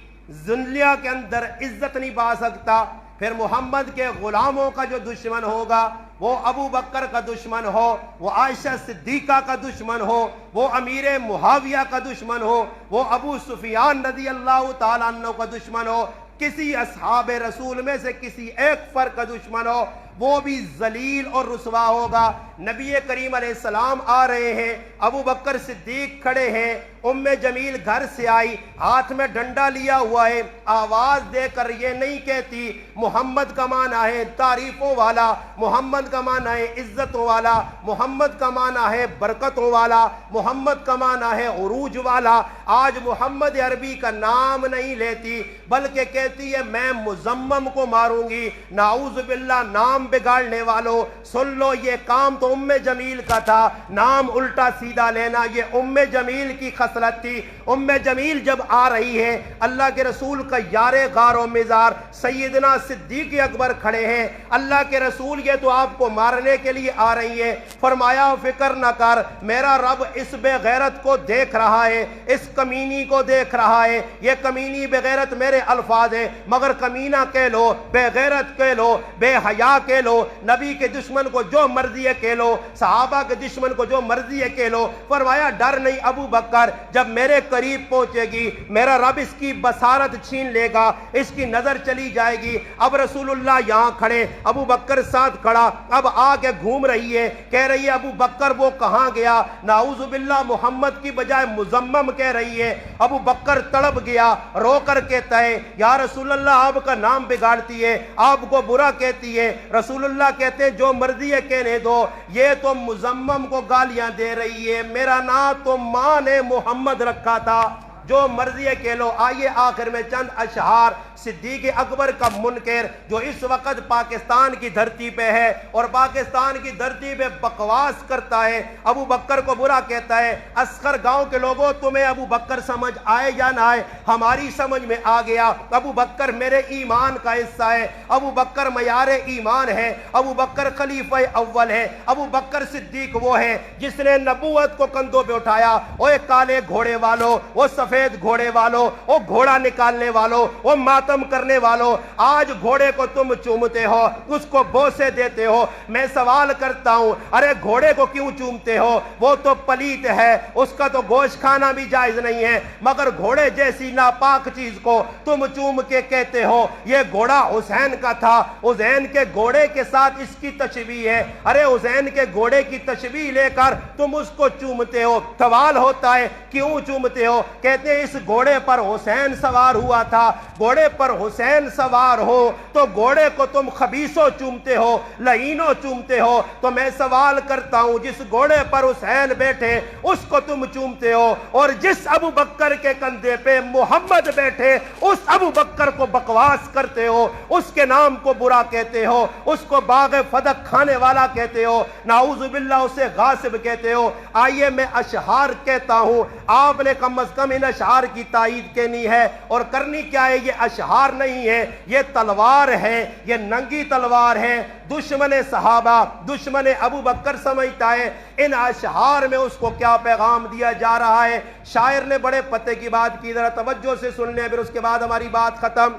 ذلیہ کے اندر عزت نہیں پا سکتا، پھر محمد کے غلاموں کا جو دشمن ہوگا، وہ ابو بکر کا دشمن ہو، وہ عائشہ صدیقہ کا دشمن ہو، وہ امیر معاویہ کا دشمن ہو، وہ ابو سفیان رضی اللہ تعالیٰ عنہ کا دشمن ہو، کسی اصحاب رسول میں سے کسی ایک فرد کا دشمن ہو، وہ بھی ذلیل اور رسوا ہوگا۔ نبی کریم علیہ السلام آ رہے ہیں، ابو بکر صدیق کھڑے ہیں، ام جمیل گھر سے آئی، ہاتھ میں ڈنڈا لیا ہوا ہے، آواز دے کر یہ نہیں کہتی محمد کا معنی ہے تعریفوں والا، محمد کا معنی ہے عزتوں والا، محمد کا معنی ہے برکتوں والا، محمد کا معنی ہے عروج والا۔ آج محمد عربی کا نام نہیں لیتی، بلکہ کہتی ہے میں مزمم کو ماروں گی۔ نعوذ باللہ، نام بگاڑنے والوں سن لو، یہ کام تو ام جمیل کا تھا، نام الٹا سیدھا لینا یہ ام جمیل کی خصلت تھی۔ ام جمیل جب آ رہی ہے، اللہ کے رسول کا یار غار و مزار سیدنا صدیق اکبر کھڑے ہیں، اللہ کے رسول یہ تو آپ کو مارنے کے لیے آ رہی ہے۔ فرمایا فکر نہ کر، میرا رب اس بے غیرت کو دیکھ رہا ہے، اس کمینی کو دیکھ رہا ہے۔ یہ کمینی بے غیرت میرے الفاظ ہیں، مگر کمینہ کہہ لو، بے غیرت کہہ لو، بے حیا کہہ لو، نبی کے دشمن کو جو مرضی ہے کہہ لو، صحابہ کے دشمن کو جو مرضی ہے کہہ لو۔ فرمایا ڈر نہیں ابو بکر، جب میرے قریب پہنچے گی میرا رب اس کی بصارت چھین لے گا، اس کی نظر چلی جائے گی۔ اب رسول اللہ یہاں کھڑے، ابو بکر ساتھ کھڑا، اب آ کے گھوم رہی ہے، کہہ رہی ہے ابو بکر وہ کہاں گیا؟ نعوذ باللہ، محمد کی بجائے مزمم کہہ رہی ہے۔ ابو بکر تڑپ گیا، رو کر کہتا ہے یا رسول اللہ آپ کا نام بگاڑتی ہے، آپ کو برا کہتی ہے۔ رسول اللہ کہتے ہیں جو مرضی ہے کہنے دو، یہ تو مزمم کو گالیاں دے رہی ہے، میرا نام تو ماں نے محمد رکھا تھا، جو مرضی ہے کہہ لو۔ آئیے آخر میں چند اشعار صدیق اکبر کا منکر جو اس وقت پاکستان کی دھرتی پہ ہے اور پاکستان کی دھرتی پہ بکواس کرتا ہے، ابو بکر کو برا کہتا ہے۔ اصغر گاؤں کے لوگوں تمہیں ابو بکر سمجھ آئے یا نہ آئے، ہماری سمجھ میں آ گیا۔ ابو بکر میرے ایمان کا حصہ ہے، ابو بکر معیار ایمان ہے، ابو بکر خلیفہ اول ہے، ابو بکر صدیق وہ ہے جس نے نبوت کو کندھوں پہ اٹھایا۔ اوے کالے گھوڑے والوں، وہ سفید گھوڑے والوں، وہ گھوڑا نکالنے والوں، وہ ماتم کرنے والوں، آج گھوڑے کو تم چومتے ہو، اس کو بوسے دیتے ہو۔ میں سوال کرتا ہوں ارے گھوڑے کو کیوں چومتے ہو؟ وہ تو پلیت ہے، اس کا تو گوشت کھانا بھی جائز نہیں ہے، مگر گھوڑے جیسی ناپاک چیز کو تم چوم کے کہتے ہو یہ گھوڑا حسین کا تھا، حسین کے گھوڑے کے ساتھ اس کی تشبیہ ہے۔ ارے حسین کے گھوڑے کی تشبیہ لے کر تم اس کو چومتے ہو۔ سوال ہوتا ہے کیوں چومتے ہو؟ کہتے ہیں اس گھوڑے پر حسین سوار ہوا تھا، گھوڑے پر حسین سوار ہو تو گھوڑے کو تم خبیثوں چومتے ہو، لعینوں چومتے ہو۔ تو میں سوال کرتا ہوں جس گھوڑے پر حسین بیٹھے اس کو تم چومتے ہو، اور جس ابو بکر کے کندھے پہ محمد بیٹھے اس ابو بکر کو بکواس کرتے ہو، اس کے نام کو برا کہتے ہو، اس کو باغ فدق کھانے والا کہتے ہو، نعوذ باللہ اسے غاصب کہتے ہو۔ آئیے میں اشعار کہتا ہوں، آپ نے کم از کم ان اشعار کی تائید کرنی ہے، اور کرنی کیا ہے؟ یہ اشعار نہیں ہے، یہ تلوار ہے، یہ ننگی تلوار ہے۔ دشمن صحابہ، دشمن ابو بکر سمجھتا ہے ان اشعار میں اس کو کیا پیغام دیا جا رہا ہے۔ شاعر نے بڑے پتے کی بات کی، ذرا توجہ سے سن لیں، پھر اس کے بعد ہماری بات ختم۔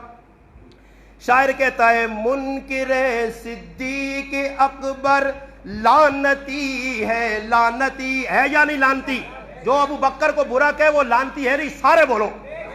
شاعر کہتا ہے منکر صدیق اکبر لعنتی ہے، لعنتی ہے یا نہیں لعنتی؟ جو ابو بکر کو برا کہے وہ لعنتی ہے نہیں، سارے بولو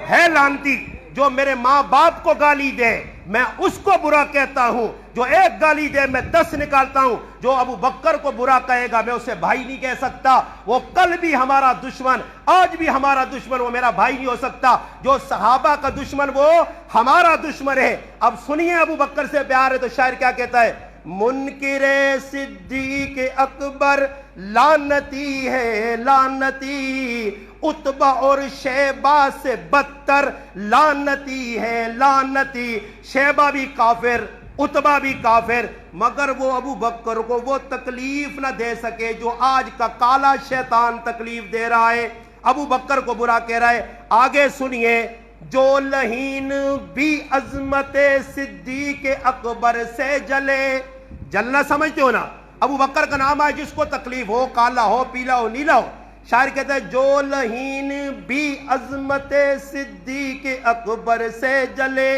ہے لعنتی۔ جو میرے ماں باپ کو گالی دے میں اس کو برا کہتا ہوں، جو ایک گالی دے میں 10 نکالتا ہوں۔ جو ابو بکر کو برا کہے گا میں اسے بھائی نہیں کہہ سکتا، وہ کل بھی ہمارا دشمن، آج بھی ہمارا دشمن، وہ میرا بھائی نہیں ہو سکتا۔ جو صحابہ کا دشمن وہ ہمارا دشمن ہے۔ اب سنیے ابو بکر سے پیار ہے تو شاعر کیا کہتا ہے؟ منکر صدیق اکبر لعنتی ہے، لعنتی اتبا اور شیبہ سے بدتر لعنتی ہے لعنتی. شیبہ بھی کافر، اتبا بھی کافر، مگر وہ ابو بکر کو وہ تکلیف نہ دے سکے جو آج کا کالا شیطان تکلیف دے رہا ہے، ابو بکر کو برا کہہ رہا ہے. آگے سنیے، جو لہین بھی عظمت صدیق اکبر سے جلے. جلنا سمجھتے ہو نا؟ ابو بکر کا نام ہے جس کو تکلیف ہو، کالا ہو، پیلا ہو، نیلا ہو. شاعر کہتا ہے جو لہین بھی عظمت صدیق اکبر سے جلے،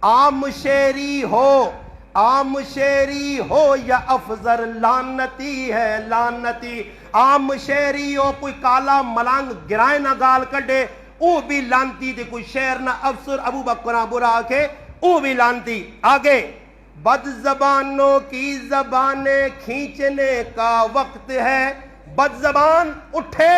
عام شیری ہو، عام شیری ہو یا افضل لعنتی ہے لعنتی. عام شیری ہو، کوئی کالا ملانگ گرائے نہ گال کڈے، او بھی لانتی تھی. کوئی شعر نہ افسر ابو بکر برا کے، او بھی لانتی. آگے، بد زبانوں کی زبانیں کھینچنے کا وقت ہے. بد زبان اٹھے،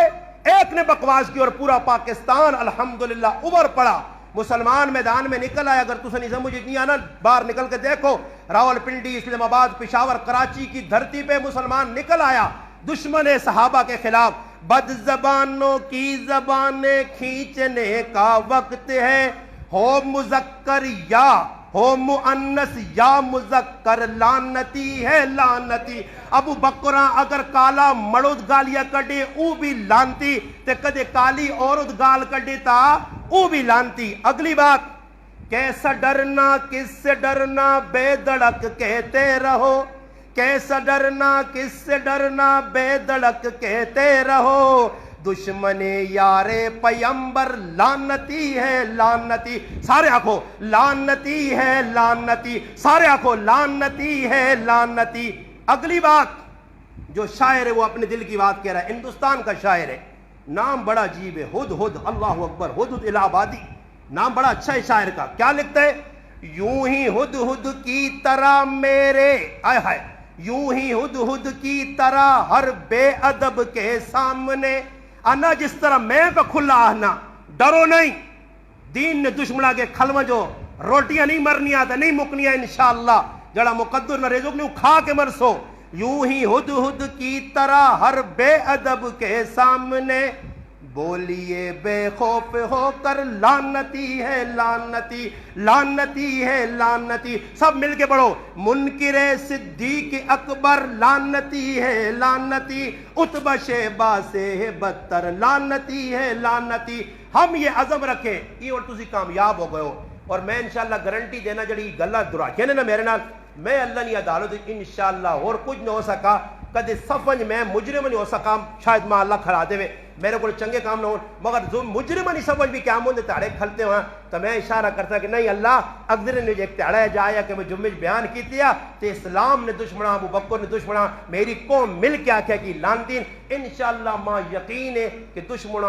ایک نے بکواس کی اور پورا پاکستان الحمدللہ ابھر پڑا. مسلمان میدان میں نکل آیا. اگر تسے نہیں سمجھ اتنی آنا، باہر نکل کے دیکھو، راول پنڈی، اسلام آباد، پشاور، کراچی کی دھرتی پہ مسلمان نکل آیا دشمن صحابہ کے خلاف. بد زبانوں کی زبانیں کھینچنے کا وقت ہے، ہو مذکر یا ہو مؤنث یا مذکر لعنتی ہے لعنتی. ابو بکراں اگر کالا مڑود گالیا کڈے او بھی لانتی، تے کدے کالی عورت گال کڈے تا او بھی لانتی. اگلی بات، کیسا ڈرنا کس سے ڈرنا بے دڑک کہتے رہو، کیسا ڈرنا کس سے ڈرنا بے دڑک کہتے رہو، دشمن یار پیمبر لعنتی ہے لعنتی. سارے آنکھوں لعنتی ہے لعنتی، سارے آنکھوں لعنتی ہے لعنتی. اگلی بات، جو شاعر ہے وہ اپنے دل کی بات کہہ رہا ہے، ہندوستان کا شاعر ہے، نام بڑا عجیب ہے، ہد ہد، اللہ اکبر، ہد ہد الہ آبادی، نام بڑا اچھا ہے شاعر کا. کیا لکھتا ہے؟ یوں ہی ہد ہد کی طرح میرے، آئے ہائے، یوں ہی ہد ہد کی طرح ہر بے ادب کے سامنے آنا، جس طرح میں پہ کھلا آنا، ڈرو نہیں. دین نے دشمنا کے کھلو جو روٹیاں نہیں مرنیاں تھا، نہیں مکنیاں انشاءاللہ، جڑا مقدر نہ رزق نہیں کھا کے مرسو. یوں ہی ہد ہد کی طرح ہر بے ادب کے سامنے بولیے بے خوف ہو کر لعنتی ہے لعنتی لعنتی ہے لعنتی. سب مل کے پڑھو، منکر صدیق اکبر لعنتی ہے لعنتی، اتبا شیبہ سے بدتر لعنتی ہے لعنتی. ہم یہ عزم رکھیں، یہ اور تسی کامیاب ہو گئے ہو. اور میں انشاءاللہ گارنٹی دینا جڑی گلاں دراکھے نے نا میرے نال، میں اللہ نہیں عدالت انشاءاللہ اور کچھ نہ ہو سکا، کدے سفنج میں مجرم نہیں ہو سکا، شاید ماں اللہ کھڑا دے وے، میرے کو چنگے کام نہ ہو، مگر مجرم نہیں سمجھ بھی کیا مندے تاڑے کھلتے ہوں. تو میں اشارہ کرتا کہ نہیں اللہ اقدر نے ایک تاڑا ہے جایا کہ میں جمعہ بیان کی تیا تے اسلام نے دشمنا، ابو بکر نے دشمنا، میری قوم مل کے آکھیا کہ لانتین. انشاءاللہ ماں یقین ہے کہ دشمن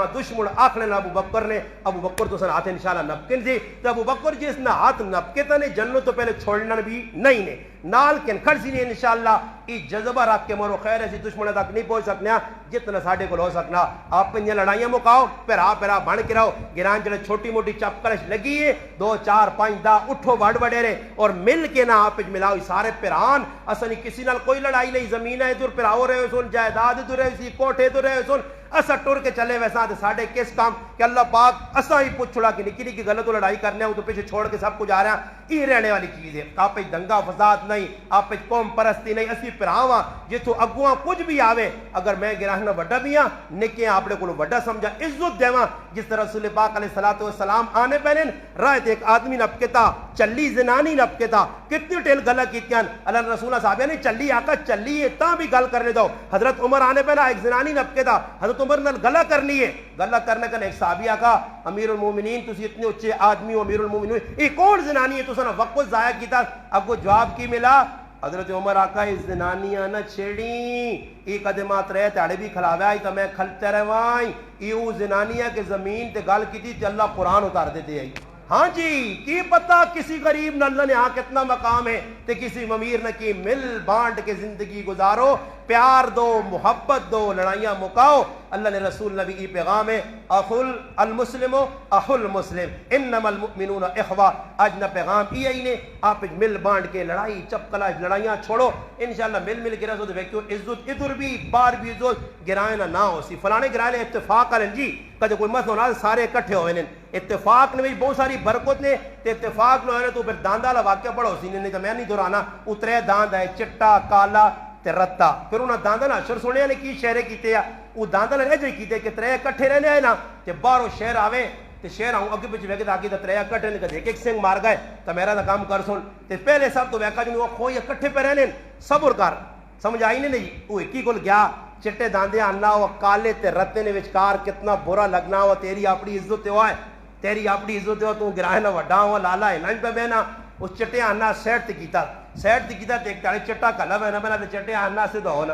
آخنے نا ابو بکر نے، ابو بکر تو سن ہاتھ انشاءاللہ نپکن تھی، تو ابو بکر جس نے ہاتھ نپکے تھا نے جنت تو پہلے چھوڑنا بھی نہیں نے نال کن کھڑ سی نے. انشاءاللہ ای جذبہ رکھ کے مرو، خیر ایسی دشمنوں تک نہیں پہنچ سکنا جتنا ساڈے کو ہو سکنا. آپ پہ لڑائیاں مکاؤ، پیرا بن کے رہو، گران جڑے چھوٹی موٹی چپ کلش لگی ہے 2 4 5 10 اٹھو وڈ وڈیرے اور مل کے نہ آپ ملاؤ سارے پیران. اصل کسی نال کوئی لڑائی نہیں، زمین ہے ادھر پراؤ رہے سن، جائیداد ادھر رہے سی، کوٹھے ادھر رہے سن، اسا ٹر کے چلے ویسا تے ساڈے کس کام کہ اللہ پاک اسا ہی پوچھ چھڑا کہ نکی نکی غلط لڑائی کرنے ہوں تو پیچھے چھوڑ کے سب کچھ آ رہا ہے. یہ رہنے والی چیز ہے. آپ پہ دنگا فساد نہیں، آپ پہ قوم پرستی نہیں، اسی پراواں جتوں اگواں کچھ بھی آوے، اگر میں گراہنا وڈا بھی ہاں نکے اپنے کو وڈا سمجھا، عزت دیواں. جس طرح رسول پاک علیہ الصلوۃ والسلام آنے پہلے راہ ایک آدمی نپکتا، چلی زنانی نپکتا، کتنی ٹیل گلا کیتیاں اللہ رسول صاحب نے چلی آقا چلی ہے تا بھی گل کرنے دو. حضرت عمر آنے پہلا ایک زنانی نپکتا، حضرت عمر نے گلا کرنی ہے، گلا کرنے کا ایک صحابی آقا امیر المومنین تسی اتنے اچھے آدمی ہو، امیر المومنین یہ کون زنانی ہے تو سنا وقت ضائع کیتا. اب وہ جواب کی ملا، حضرت عمر آقا اس زنانیاں نہ چھیڑیں، ای قدمات رہے تاڑے بھی کھلاوے آئی تو میں کھلتے روائیں، ای او زنانیاں کے زمین تے گل کی تھی تے اللہ قرآن اتار دیتے آئی. ہاں جی کی پتہ کسی غریب نہ اللہ نے ہاں کتنا مقام ہے تے کسی امیر نے کی مل بانٹ کے زندگی گزارو، پیار دو، محبت دو، لڑائیاں مکاؤ۔ اللہ نے رسول نبی کی پیغام ہے اخل المسلم اخو المسلم انما المؤمنون اخوہ۔ آج نہ پیغام یہ ہی نے آپ مل بانٹ کے لڑائی چپکلا لڑائیاں چھوڑو، انشاءاللہ مل کے رسول ویکھو عزت ادھر بھی بار بھی عزت گرائے نہ ہو سی فلانے گرائے اتفاق کریں جی کدے کوئی مسئلہ سارے اکٹھے ہوئے نے اتفاق نے بھی بہت ساری برکت نے تے اتفاق نہ ہوئے تو پھر داندا والا واقعہ پڑھو سی نہیں تو میں نہیں دہرانا اترے داند ہے چٹا کالا تے رتا پھر انہاں داندا نا اشر سنیا نے کی شہرے کیتے یا وہ داندا نے اجے کیتے کہ ترے اکٹھے رہنے آئے نا تے باہروں شہر آوے تے شہر آؤں اگے پیچھے ویکھے تاکہ تے ترے اکٹھے نے کدے ایک سنگ مار گئے تے میرا دا کام کر سن تے پہلے سب تو ویکھا جو کوئی اکٹھے پہ رہنے صبر کر سمجھ آئی نہیں وہ ایک ہی کول گیا چٹے داندے آنا ہوا کالے تے رتے نے وچکار کتنا برا لگنا ہوا تیری اپنی عزت ہوا ہے تیری اپنی عزت ہوا تو گرائے نہ وڈا ہوا لالا ہے لنج پہ بہنا اس چٹے آنا سیٹ تے کیتا تے ایک تاڑے چٹا کلا بہنا بہنا تے چٹے آنا سے تو ہونا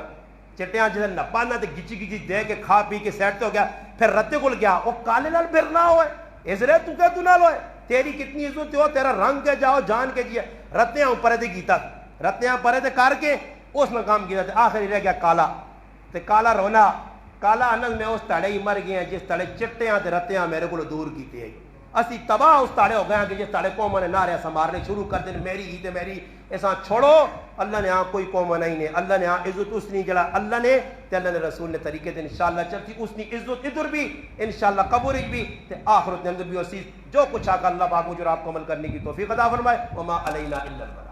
چٹے آنا جیسے نپا نہ تے گچی گچی دے کے کھا پی کے سیٹ تے ہو گیا پھر رتے کول گیا وہ کالے نال پھرنا ہوا ہے اس رہے تو کیا تو نال ہوئے تیری کتنی عزت ہو تیرا رنگ کے جاؤ جان کے جیا رتے آؤں پرے تے کیتا رتے آؤں پرے تے کر کے اس نے کام کیا تے آخری رہ گیا کالا تے کالا رونا کالا آنند میں اس تڑے ہی مر گئے ہیں جس تڑے چٹیاں تے رتیاں میرے کو دور کیتے ہیں اسی تباہ اس تڑے ہو گئے ہیں کہ جس تڑے قوم نے نعرے سنبھالنے شروع کر دیں میری ہی تے میری ایسا چھوڑو اللہ نے ہاں کوئی قوم نہیں نے اللہ نے ہاں عزت اس نہیں جلا اللہ نے تے اللہ نے رسول نے طریقے تے انشاءاللہ چلتی اس نے عزت ادھر بھی انشاءاللہ قبر بھی تے آخرت نے اندر بھی اسی جو کچھ آقا اللہ پاک مجھے آپ کو عمل کرنے کی توفیق عطا فرمائے وما علینا الا اللہ۔